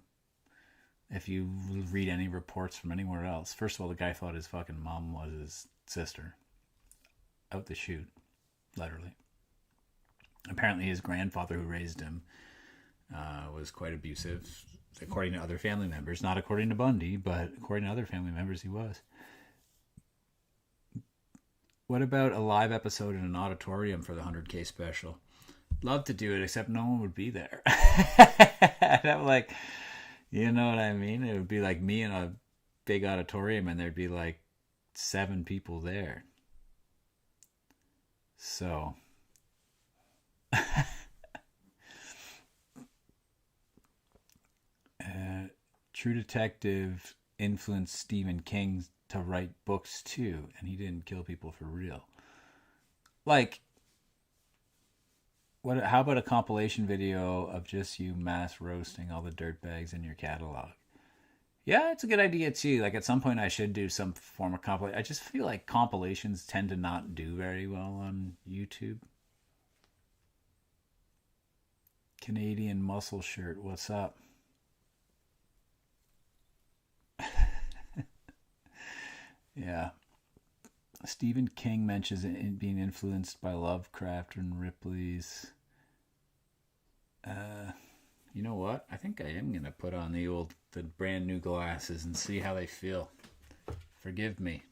If you read any reports from anywhere else, first of all, the guy thought his fucking mom was his sister. Out the chute, literally. Apparently his grandfather who raised him was quite abusive, according to other family members. Not according to Bundy, but according to other family members, he was. What about a live episode in an auditorium for the 100K special? Love to do it, except no one would be there. And I'm like, you know what I mean? It would be like me in a big auditorium and there'd be like 7 people there. So... True Detective influenced Stephen King to write books too, and he didn't kill people for real. Like, what? How about a compilation video of just you mass roasting all the dirtbags in your catalog? Yeah, it's a good idea too. Like, at some point I should do some form of compilation. I just feel like compilations tend to not do very well on YouTube. Canadian Muscle Shirt, what's up? Yeah. Stephen King mentions it being influenced by Lovecraft and Ripley's. You know what? I think I am going to put on the brand new glasses and see how they feel. Forgive me.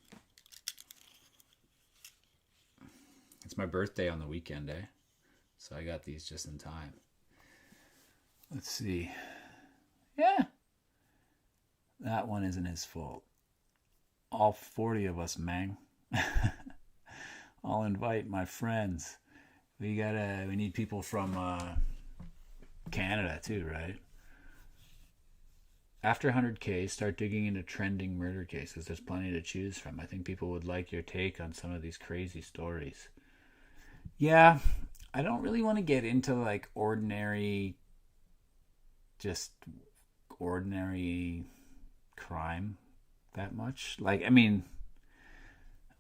It's my birthday on the weekend, eh? So I got these just in time. Let's see. Yeah. That one isn't his fault. All 40 of us, man. I'll invite my friends. We need people from Canada too, right? After 100K, start digging into trending murder cases. There's plenty to choose from. I think people would like your take on some of these crazy stories. Yeah, I don't really want to get into like ordinary crime that much. Like, I mean,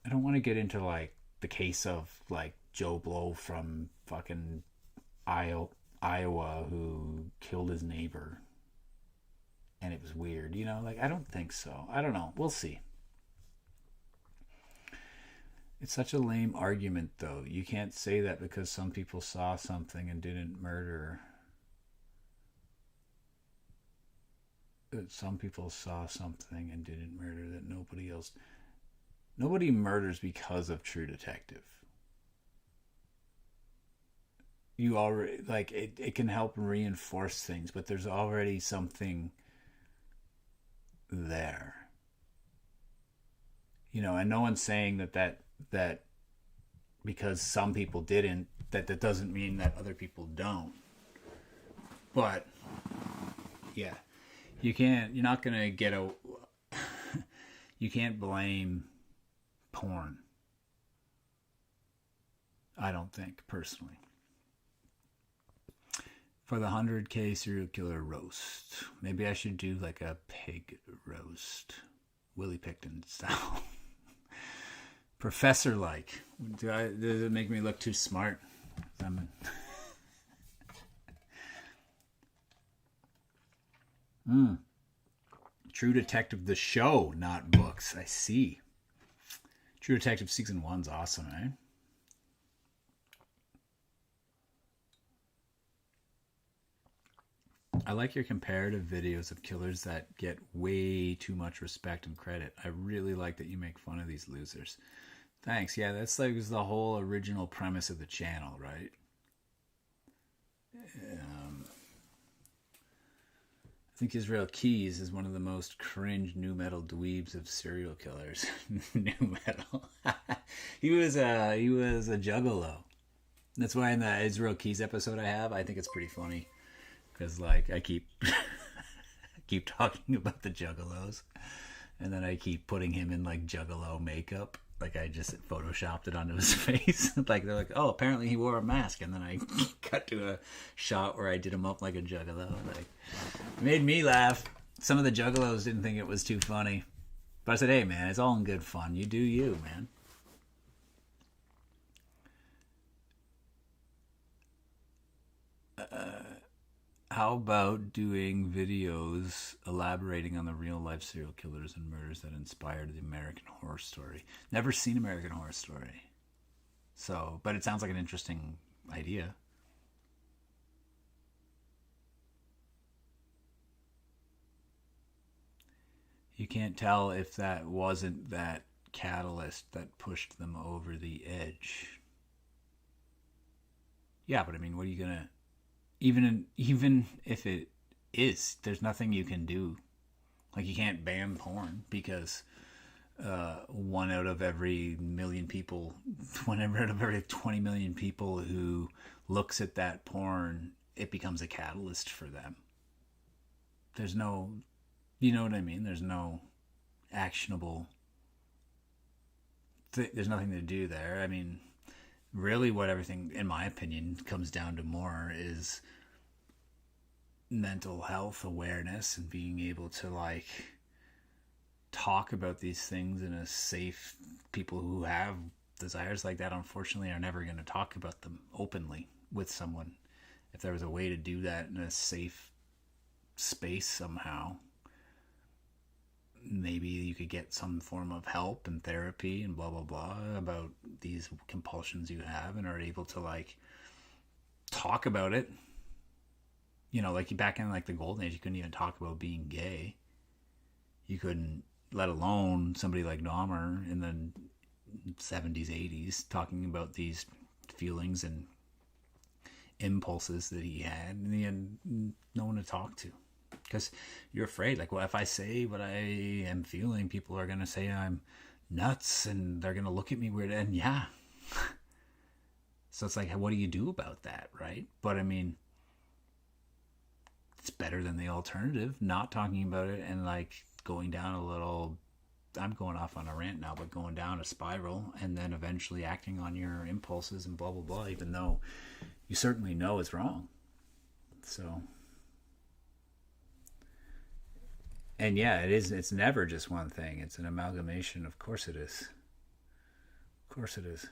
I don't want to get into like the case of like Joe Blow from fucking Iowa who killed his neighbor and it was weird, you know? Like, I don't think so. I don't know. We'll see. It's such a lame argument, though. You can't say that because some people saw something and didn't murder. Some people saw something and didn't murder that nobody else. Nobody murders because of True Detective. You already, like, it can help reinforce things, but there's already something there. You know, and no one's saying that because some people didn't, that doesn't mean that other people don't. But yeah, you're not gonna get you can't blame porn, I don't think, personally. For the 100K serial killer roast, maybe I should do like a pig roast, Willie Picton style. Professor like. Does it make me look too smart? True Detective the show, not books. I see. True Detective season 1's awesome, eh? I like your comparative videos of killers that get way too much respect and credit. I really like that you make fun of these losers. Thanks. Yeah, that's like the whole original premise of the channel, right? I think Israel Keys is one of the most cringe nu metal dweebs of serial killers. Nu metal. He was a juggalo. That's why in the Israel Keys episode I think it's pretty funny. Because, like, I keep talking about the juggalos. And then I keep putting him in, like, juggalo makeup. Like, I just photoshopped it onto his face. Like, they're like, oh, apparently he wore a mask. And then I cut to a shot where I did him up like a juggalo. Like, it made me laugh. Some of the juggalos didn't think it was too funny. But I said, hey, man, it's all in good fun. You do you, man. How about doing videos elaborating on the real life serial killers and murders that inspired the American Horror Story? Never seen American Horror Story. So, but it sounds like an interesting idea. You can't tell if that wasn't that catalyst that pushed them over the edge. Yeah, but I mean, what are you gonna even if it is, there's nothing you can do. Like you can't ban porn because one out of every million people, one out of every 20 million people who looks at that porn, it becomes a catalyst for them. There's no, you know what I mean? There's no actionable, there's nothing to do there. I mean, really what everything, in my opinion, comes down to more is mental health awareness and being able to like talk about these things in a safe. People who have desires like that unfortunately are never going to talk about them openly with someone. If there was a way to do that in a safe space somehow, maybe you could get some form of help and therapy and blah blah blah about these compulsions you have, and are able to like talk about it. You know, like back in like the golden age, you couldn't even talk about being gay. You couldn't, let alone somebody like Dahmer in the 70s, 80s, talking about these feelings and impulses that he had, and he had no one to talk to. Because you're afraid, like, well, if I say what I am feeling, people are going to say I'm nuts and they're going to look at me weird. And yeah. So it's like, what do you do about that, right? But I mean, it's better than the alternative, not talking about it and like going down a little, I'm going off on a rant now, but going down a spiral and then eventually acting on your impulses and blah, blah, blah, even though you certainly know it's wrong. So, and yeah, it is, it's never just one thing. It's an amalgamation. Of course it is. Of course it is.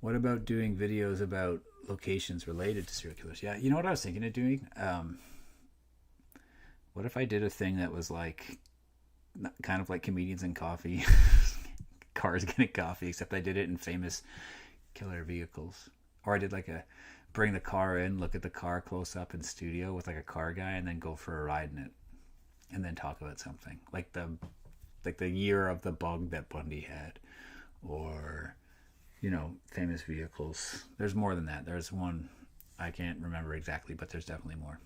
What about doing videos about locations related to serial killers? Yeah, you know what I was thinking of doing? What if I did a thing that was like kind of like Comedians in Coffee, Cars Getting Coffee, except I did it in famous killer vehicles. Or I did like a bring the car in, look at the car close up in studio with like a car guy, and then go for a ride in it, and then talk about something like the year of the bug that Bundy had, or famous vehicles. There's more than that. There's one I can't remember exactly, but there's definitely more.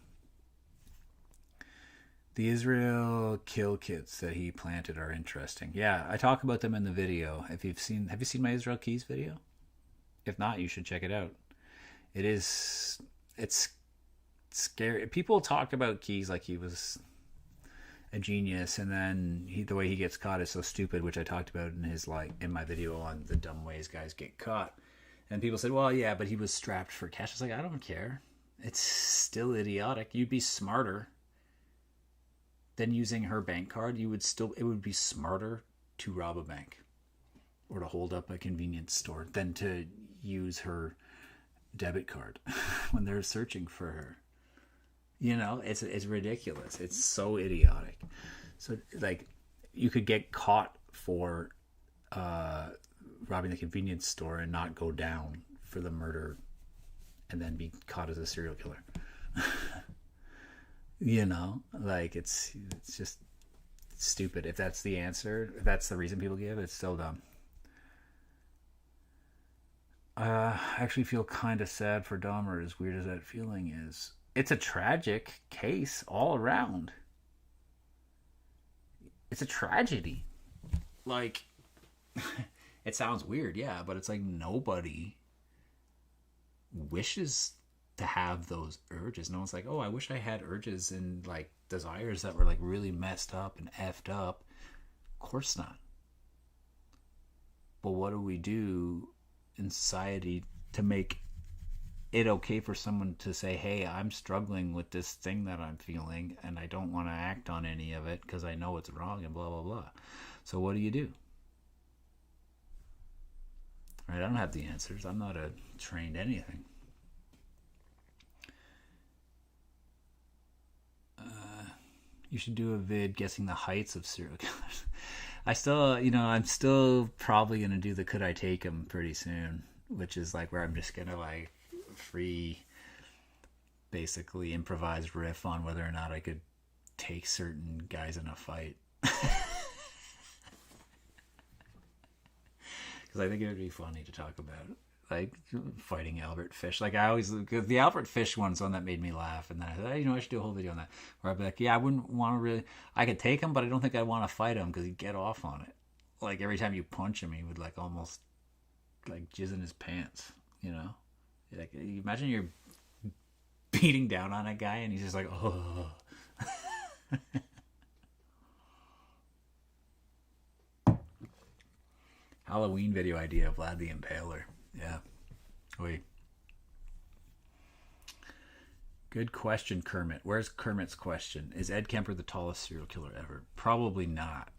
The Israel kill kits that he planted are interesting. Yeah, I talk about them in the video. Have you seen my Israel Keys video? If not, you should check it out. It's scary. People talk about Keys like he was a genius, and then the way he gets caught is so stupid, which I talked about in my video on the dumb ways guys get caught. And people said, well, yeah, but he was strapped for cash. I was like, I don't care. It's still idiotic. You'd be smarter than using her bank card. It would be smarter to rob a bank or to hold up a convenience store than to use her debit card when they're searching for her. It's ridiculous. It's so idiotic. So like you could get caught for robbing the convenience store and not go down for the murder and then be caught as a serial killer. Like it's just stupid. If that's the answer, if that's the reason people give, it's so dumb. I actually feel kind of sad for Dahmer, as weird as that feeling is. It's a tragic case all around. It's a tragedy. Like, it sounds weird, yeah, but it's like nobody wishes to have those urges. No one's like, oh, I wish I had urges and like desires that were like really messed up and effed up. Of course not. But what do we do in society to make it okay for someone to say, hey, I'm struggling with this thing that I'm feeling and I don't want to act on any of it because I know it's wrong and blah, blah, blah. So what do you do? Right? I don't have the answers. I'm not a trained anything. You should do a vid guessing the heights of serial killers. I'm still probably going to do the Could I Take Him pretty soon, which is like where I'm just going to like free, basically improvised riff on whether or not I could take certain guys in a fight. Because I think it would be funny to talk about, like fighting Albert Fish. Like I always, because the Albert Fish one's one that made me laugh, and then I thought, I should do a whole video on that. Where I'd be like, I wouldn't want to really. I could take him, but I don't think I'd want to fight him because he'd get off on it. Like every time you punch him, he would like almost like jizz in his pants. Like imagine you're beating down on a guy and he's just like, oh. Halloween video idea of Vlad the Impaler. Yeah. Wait. Good question, Kermit. Where's Kermit's question? Is Ed Kemper the tallest serial killer ever? Probably not.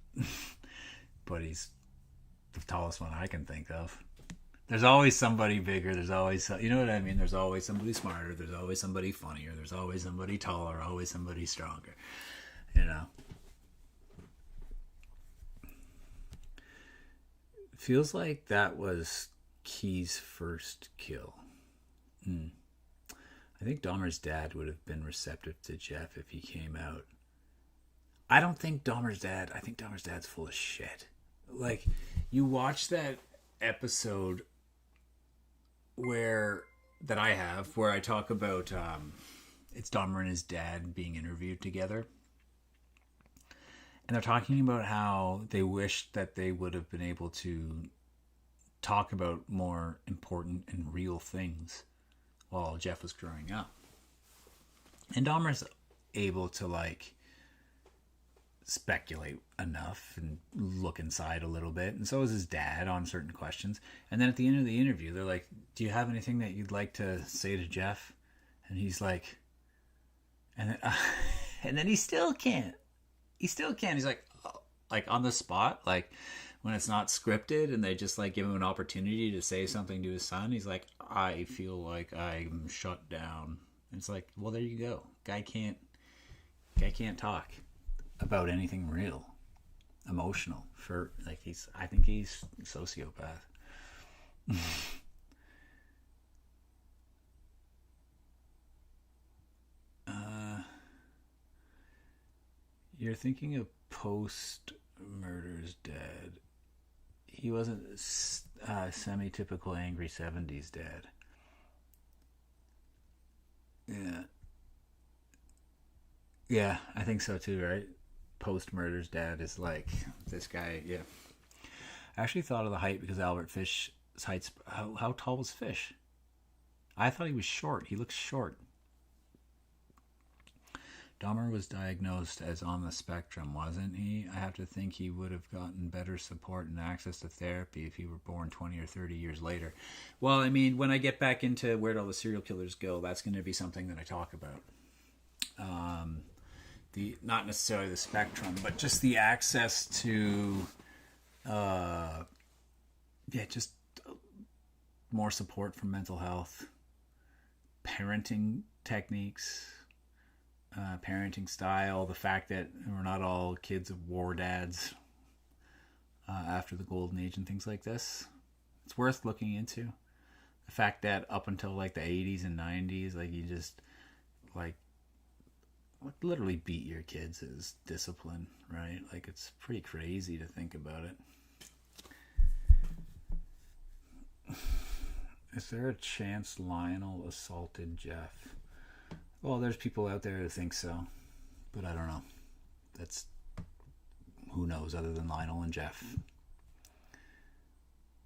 But he's the tallest one I can think of. There's always somebody bigger. There's always, you know what I mean? There's always somebody smarter. There's always somebody funnier. There's always somebody taller. Always somebody stronger. Feels like that was Key's first kill. I think Dahmer's dad would have been receptive to Jeff if he came out. I don't think Dahmer's dad... I think Dahmer's dad's full of shit. Like, you watch that episode where I talk about it's Dahmer and his dad being interviewed together. And they're talking about how they wished that they would have been able to talk about more important and real things while Jeff was growing up. And Dahmer's able to like speculate enough and look inside a little bit, and so is his dad on certain questions. And then at the end of the interview, they're like, do you have anything that you'd like to say to Jeff? And he's like, and then he still can't. He's like, oh, like on the spot, like when it's not scripted and they just like give him an opportunity to say something to his son, he's like, I feel like I'm shut down. And it's like, well, there you go. Guy can't talk about anything real, emotional. For like I think he's a sociopath. You're thinking of post-murder's dad. He wasn't semi-typical angry 70s dad. Yeah, I think so too, right? Post-murder's dad is like this guy, yeah. I actually thought of the height because Albert Fish's height's... How tall was Fish? I thought he was short. He looks short. Dahmer was diagnosed as on the spectrum, wasn't he? I have to think he would have gotten better support and access to therapy if he were born 20 or 30 years later. Well, I mean, when I get back into where'd all the serial killers go, that's going to be something that I talk about. Not necessarily the spectrum, but just the access to, just more support for mental health, parenting techniques, parenting style, the fact that we're not all kids of war dads after the golden age and things like this. It's worth looking into. The fact that up until like the 80s and 90s, like you just like literally beat your kids as discipline, right? Like it's pretty crazy to think about it. Is there a chance Lionel assaulted Jeff? Well, there's people out there who think so, but I don't know. That's who knows other than Lionel and Jeff.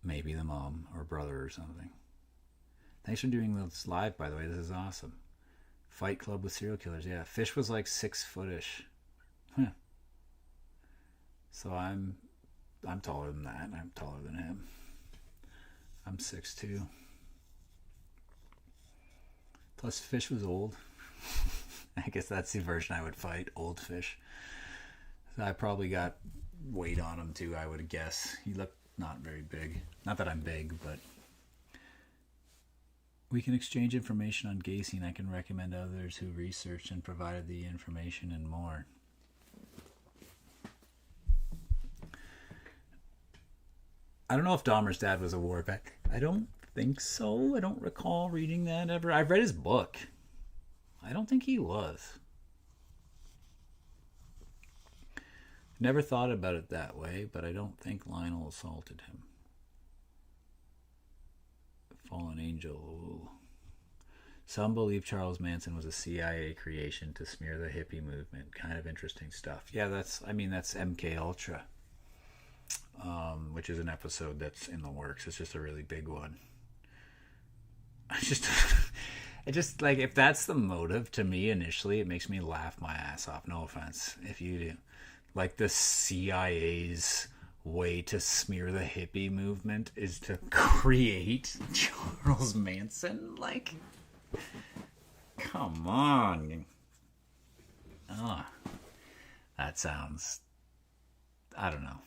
Maybe the mom or brother or something. Thanks for doing this live, by the way. This is awesome. Fight Club with serial killers. Yeah, Fish was like 6 footish. Huh. So I'm taller than that. I'm taller than him. I'm 6'2". Plus, Fish was old. I guess that's the version I would fight, old Fish. So I probably got weight on him too, I would guess. He looked not very big. Not that I'm big, but we can exchange information on Gacy, and I can recommend others who researched and provided the information and more. I don't know if Dahmer's dad was a war vet. I don't think so. I don't recall reading that ever. I've read his book. I don't think he was. Never thought about it that way, but I don't think Lionel assaulted him. Fallen Angel. Ooh. Some believe Charles Manson was a CIA creation to smear the hippie movement. Kind of interesting stuff. Yeah, that's MK Ultra, which is an episode that's in the works. It's just a really big one. I just like, if that's the motive, to me initially, it makes me laugh my ass off. No offense, if you do. Like, the CIA's way to smear the hippie movement is to create Charles Manson. Like, come on. That sounds, I don't know.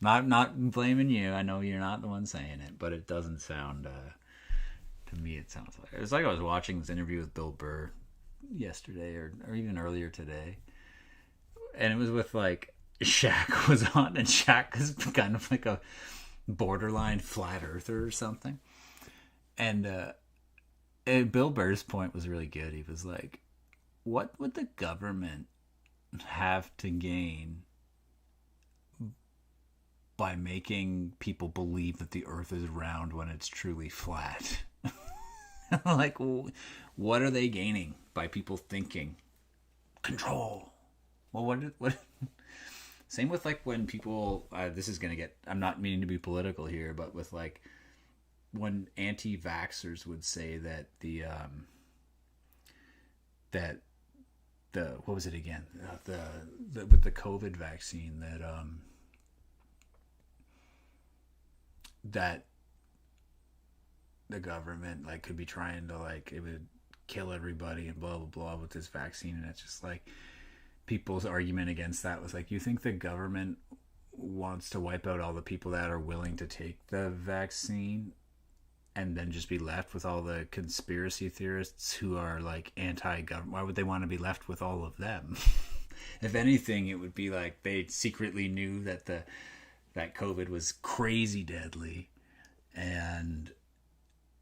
Not blaming you. I know you're not the one saying it, but it doesn't sound, to me it sounds like, it was like I was watching this interview with Bill Burr yesterday or even earlier today. And it was with, like, Shaq was on, and Shaq is kind of like a borderline flat earther or something. And Bill Burr's point was really good. He was like, what would the government have to gain by making people believe that the earth is round when it's truly flat? Like, what are they gaining by people thinking? Control. Well, what? Same with, like, when people, this is going to get, I'm not meaning to be political here, but with, like, when anti-vaxxers would say that what was it again? With the COVID vaccine, that the government, like, could be trying to, like, it would kill everybody and blah, blah, blah with this vaccine. And it's just like, people's argument against that was like, you think the government wants to wipe out all the people that are willing to take the vaccine and then just be left with all the conspiracy theorists who are, like, anti-government? Why would they want to be left with all of them? If anything, it would be like they secretly knew that that COVID was crazy deadly, and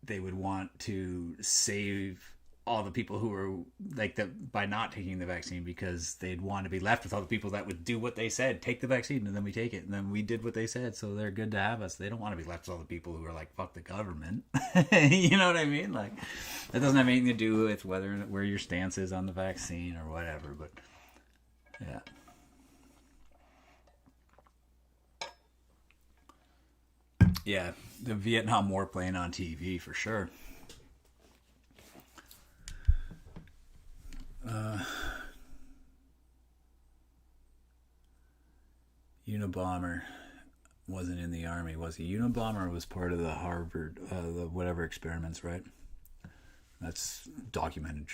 they would want to save all the people who were like by not taking the vaccine, because they'd want to be left with all the people that would do what they said, take the vaccine, and then we take it, and then we did what they said, so they're good to have us. They don't want to be left with all the people who are like, fuck the government. You know what I mean? Like, that doesn't have anything to do with where your stance is on the vaccine or whatever, but yeah. Yeah, the Vietnam War playing on TV for sure. Unabomber wasn't in the army, was he? Unabomber was part of the Harvard, the whatever experiments, right? That's documented.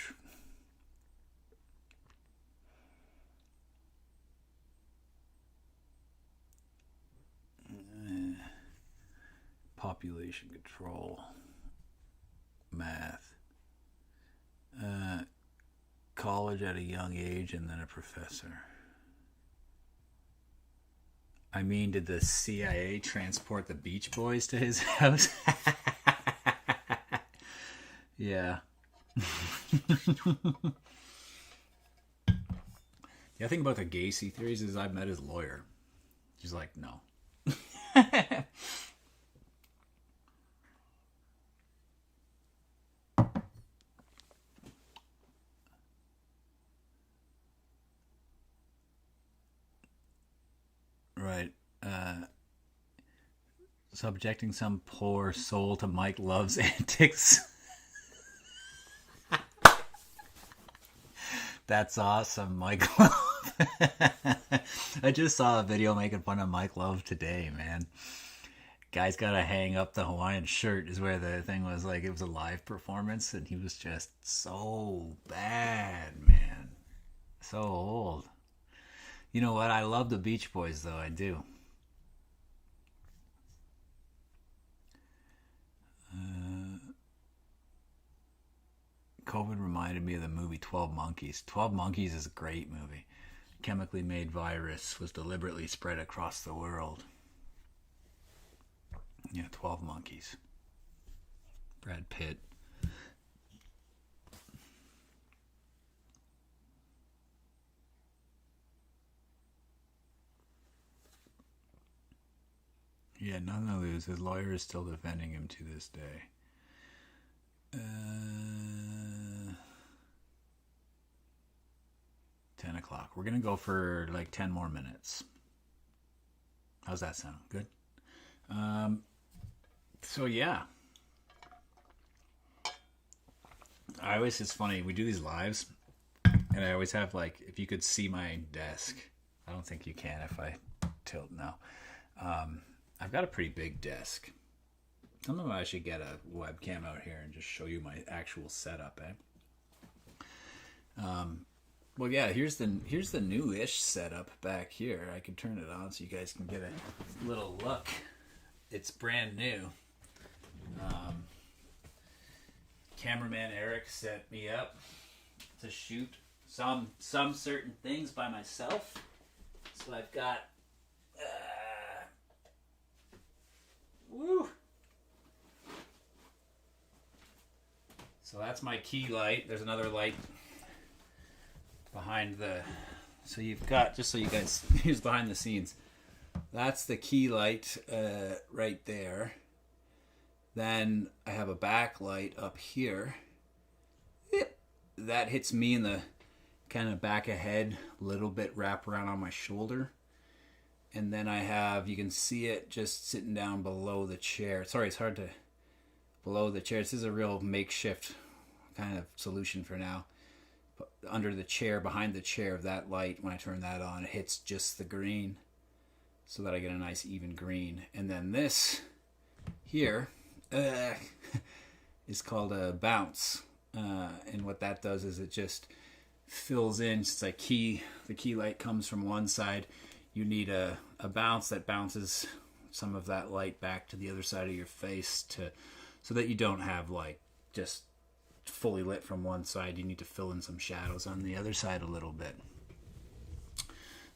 Population control, math, college at a young age, and then a professor. I mean, did the CIA transport the Beach Boys to his house? Yeah. The thing about the Gacy theories is I've met his lawyer. She's like, no. Right. Subjecting some poor soul to Mike Love's antics. That's awesome, Mike Love. I just saw a video making fun of Mike Love today, man. Guy's got to hang up the Hawaiian shirt is where the thing was. Like, it was a live performance, and he was just so bad, man. So old. You know what? I love the Beach Boys, though. I do. COVID reminded me of the movie 12 Monkeys. 12 Monkeys is a great movie. Chemically made virus was deliberately spread across the world. Yeah, 12 Monkeys. Brad Pitt. Yeah, none to lose. His lawyer is still defending him to this day. 10 o'clock. We're going to go for like 10 more minutes. How's that sound? Good? So, yeah. It's funny. We do these lives, and I always have, like, if you could see my desk. I don't think you can if I tilt now. I've got a pretty big desk. Sometime I should get a webcam out here and just show you my actual setup, Well, yeah, here's the new-ish setup back here. I can turn it on so you guys can get a little look. It's brand new. Cameraman Eric set me up to shoot some certain things by myself. So I've got woo. So that's my key light. There's another light behind the... So you've got, just so you guys, here's behind the scenes. That's the key light right there. Then I have a backlight up here. That hits me in the kind of back of head, little bit wrap around on my shoulder. And then I have, you can see it just sitting down below the chair. Sorry, it's hard to, below the chair. This is a real makeshift kind of solution for now. But under the chair, behind the chair of that light, when I turn that on, it hits just the green so that I get a nice even green. And then this here is called a bounce. And what that does is it just fills in. It's like the key light comes from one side. You need a bounce that bounces some of that light back to the other side of your face so that you don't have like just fully lit from one side. You need to fill in some shadows on the other side a little bit.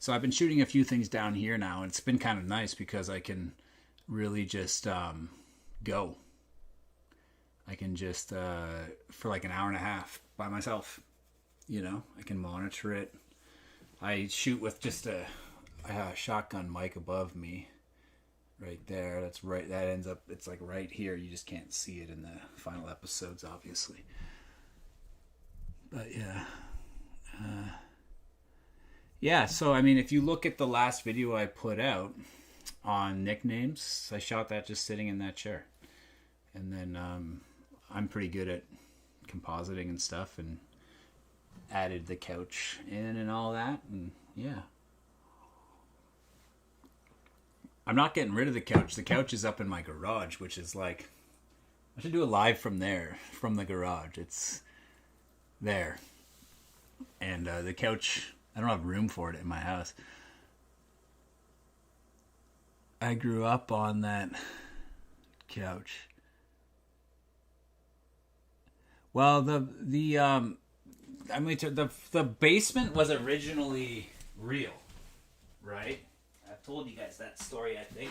So I've been shooting a few things down here now, and it's been kind of nice because I can really just go. I can just, for like an hour and a half by myself, I can monitor it. I shoot with just a shotgun mic above me right there. That ends up, it's like right here. You just can't see it in the final episodes, obviously. But yeah. So, I mean, if you look at the last video I put out on nicknames, I shot that just sitting in that chair. And then I'm pretty good at compositing and stuff, and added the couch in and all that. And yeah. I'm not getting rid of the couch. The couch is up in my garage, which is like, I should do a live from there, from the garage. It's there. And the couch, I don't have room for it in my house. I grew up on that couch. Well, the basement was originally real, right? I've told you guys that story, I think.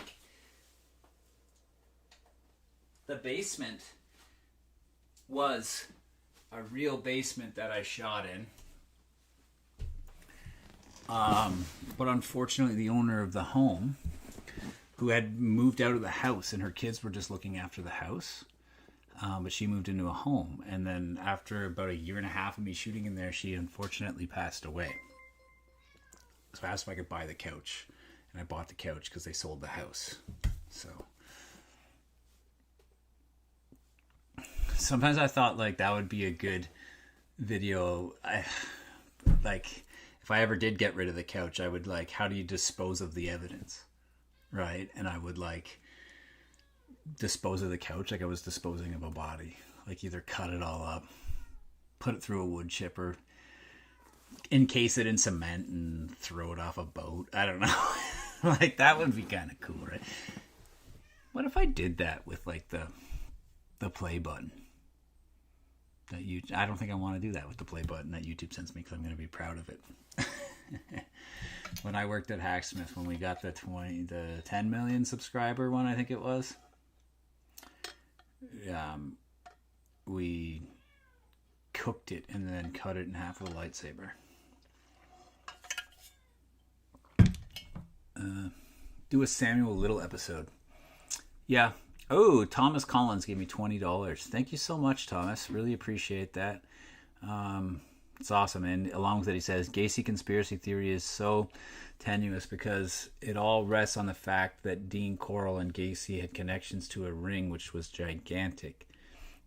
The basement was a real basement that I shot in. But unfortunately, the owner of the home, who had moved out of the house, and her kids were just looking after the house, but she moved into a home. And then after about a year and a half of me shooting in there, she unfortunately passed away. So I asked if I could buy the couch. And I bought the couch because they sold the house. So sometimes I thought like that would be a good video. Like if I ever did get rid of the couch, I would like, how do you dispose of the evidence? Right? And I would like dispose of the couch like I was disposing of a body. Like either cut it all up, put it through a wood chipper, encase it in cement and throw it off a boat. I don't know. Like, that would be kind of cool, right? What if I did that with, like, the play button? I don't think I want to do that with the play button that YouTube sends me, because I'm going to be proud of it. When I worked at Hacksmith, when we got the 10 million subscriber one, I think it was, we cooked it and then cut it in half with a lightsaber. Do a Samuel Little episode. Yeah. Oh, Thomas Collins gave me $20. Thank you so much, Thomas. Really appreciate that. It's awesome. And along with it, he says, Gacy conspiracy theory is so tenuous because it all rests on the fact that Dean Corll and Gacy had connections to a ring which was gigantic.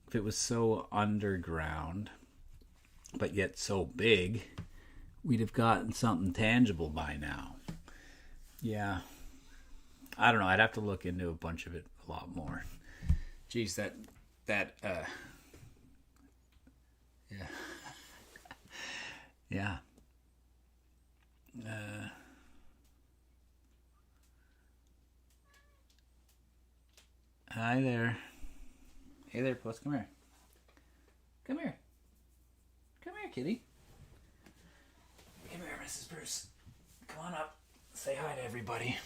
If it was so underground, but yet so big, we'd have gotten something tangible by now. Yeah. I don't know. I'd have to look into a bunch of it a lot more. Geez, that yeah. Yeah. Hi there. Hey there, Puss. Come here. Come here. Come here, kitty. Come here, Mrs. Bruce. Come on up. Say hi to everybody.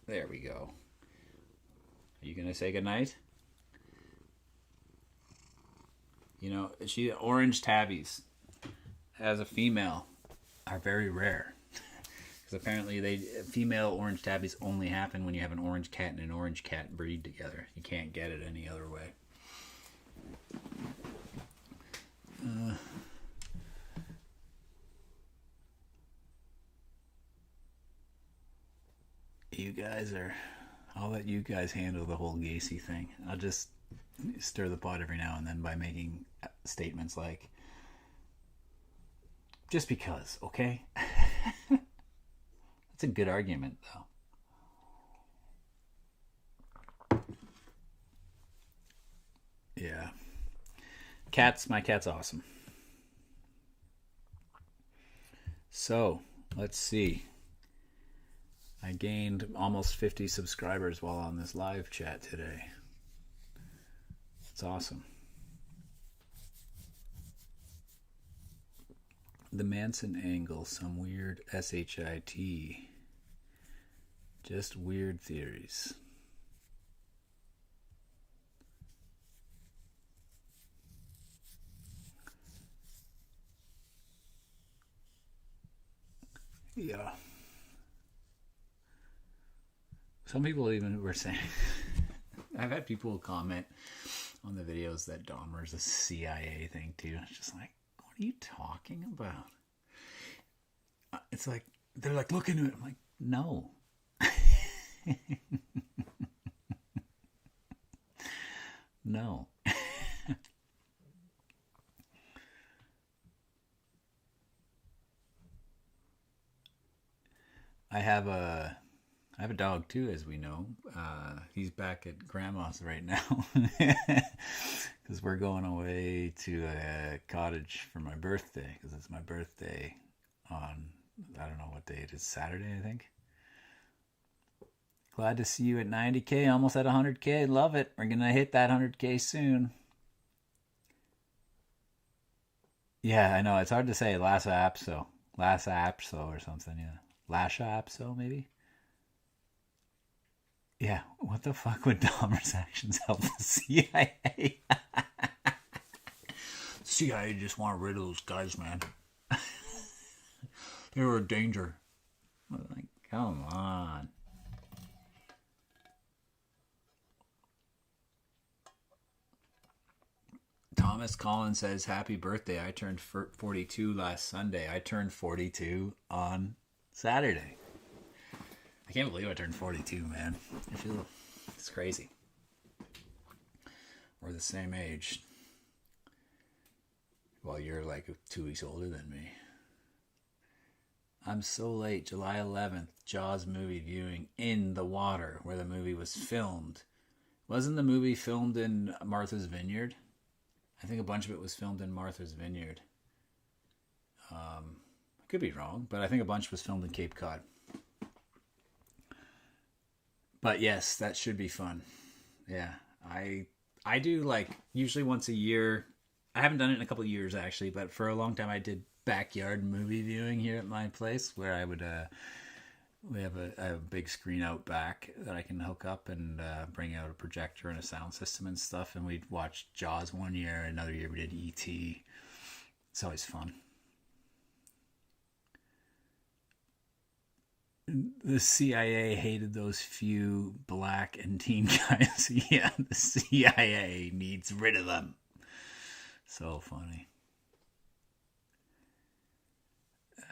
There we go. Are you going to say goodnight? You know, orange tabbies as a female are very rare. Because apparently female orange tabbies only happen when you have an orange cat and an orange cat breed together. You can't get it any other way. I'll let you guys handle the whole Gacy thing. I'll just stir the pot every now and then by making statements like, just because, okay? That's a good argument, though. Yeah. My cat's awesome. So, let's see. I gained almost 50 subscribers while on this live chat today. It's awesome. The Manson angle, some weird SHIT. Just weird theories. Yeah. Some people even were saying, I've had people comment on the videos that Dahmer's a CIA thing too. It's just like, what are you talking about? It's like, they're like, look into it. I'm like, no. No. I have a dog too, as we know. He's back at Grandma's right now because we're going away to a cottage for my birthday, because it's my birthday on, I don't know what day it is, Saturday, I think. Glad to see you at 90K, almost at 100K. Love it. We're going to hit that 100K soon. Yeah, I know. It's hard to say. Lassa Apso or something, yeah. Lasha Apso, maybe? Yeah, what the fuck would Dahmer's actions help the CIA? CIA just want rid of those guys, man. They were a danger. Like, come on. Thomas Collins says, happy birthday. I turned 42 last Sunday. I turned 42 on Saturday. I can't believe I turned 42, man. It's crazy. We're the same age. Well, you're like 2 weeks older than me. I'm so late. July 11th, Jaws movie viewing in the water where the movie was filmed. Wasn't the movie filmed in Martha's Vineyard? I think a bunch of it was filmed in Martha's Vineyard. I could be wrong, but I think a bunch was filmed in Cape Cod. But yes, that should be fun. Yeah, I do like usually once a year. I haven't done it in a couple of years actually, but for a long time I did backyard movie viewing here at my place where I would I have a big screen out back that I can hook up and bring out a projector and a sound system and stuff, and we'd watch Jaws one year, another year we did E.T. It's always fun. The CIA hated those few black and teen guys. Yeah, the CIA needs rid of them. So funny.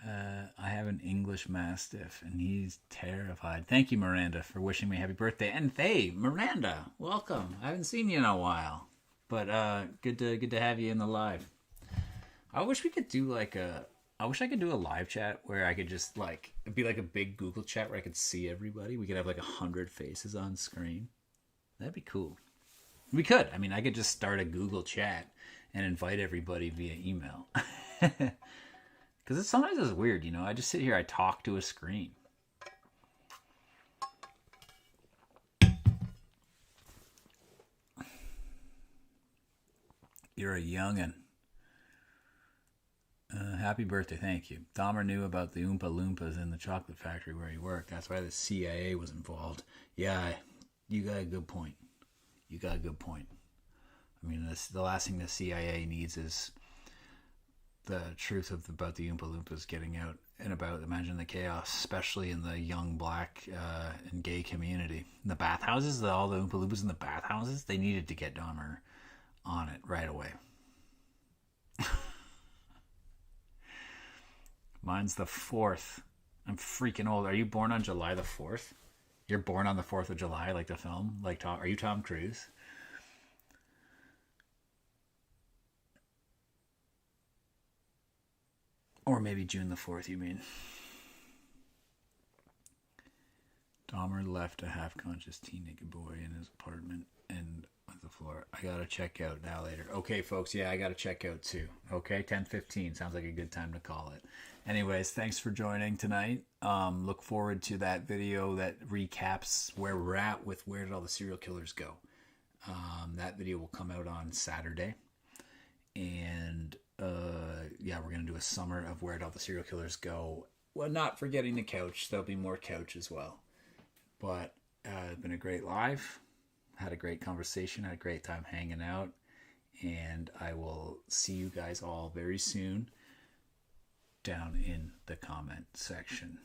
I have an English Mastiff, and he's terrified. Thank you, Miranda, for wishing me happy birthday. And hey, Miranda, welcome. I haven't seen you in a while, but good to have you in the live. I wish we could do like a. I wish I could do a live chat where I could just like it'd be like a big Google chat where I could see everybody. We could have like 100 faces on screen. That'd be cool. We could. I mean, I could just start a Google chat and invite everybody via email. Because sometimes it's weird, you know. I just sit here, I talk to a screen. You're a youngin'. Happy birthday, thank you. Dahmer knew about the Oompa Loompas in the chocolate factory where he worked. That's why the CIA was involved. Yeah, you got a good point. You got a good point. I mean, the last thing the CIA needs is the truth about the Oompa Loompas getting out and about. Imagine the chaos, especially in the young black and gay community. In the bathhouses, all the Oompa Loompas in the bathhouses, they needed to get Dahmer on it right away. Mine's the 4th. I'm freaking old. Are you born on July the 4th? You're born on the 4th of July, like the film? Like Tom? Are you Tom Cruise? Or maybe June the 4th, you mean? Dahmer left a half-conscious teen naked boy in his apartment and on the floor. I gotta check out now later. Okay, folks, yeah, I gotta check out too. Okay, 10:15 sounds like a good time to call it. Anyways, thanks for joining tonight. Look forward to that video that recaps where we're at with Where Did All the Serial Killers Go. That video will come out on Saturday. And yeah, we're going to do a summer of Where Did All the Serial Killers Go. Well, not forgetting the couch. There'll be more couch as well. But it's been a great live. Had a great conversation. Had a great time hanging out. And I will see you guys all very soon down in the comment section.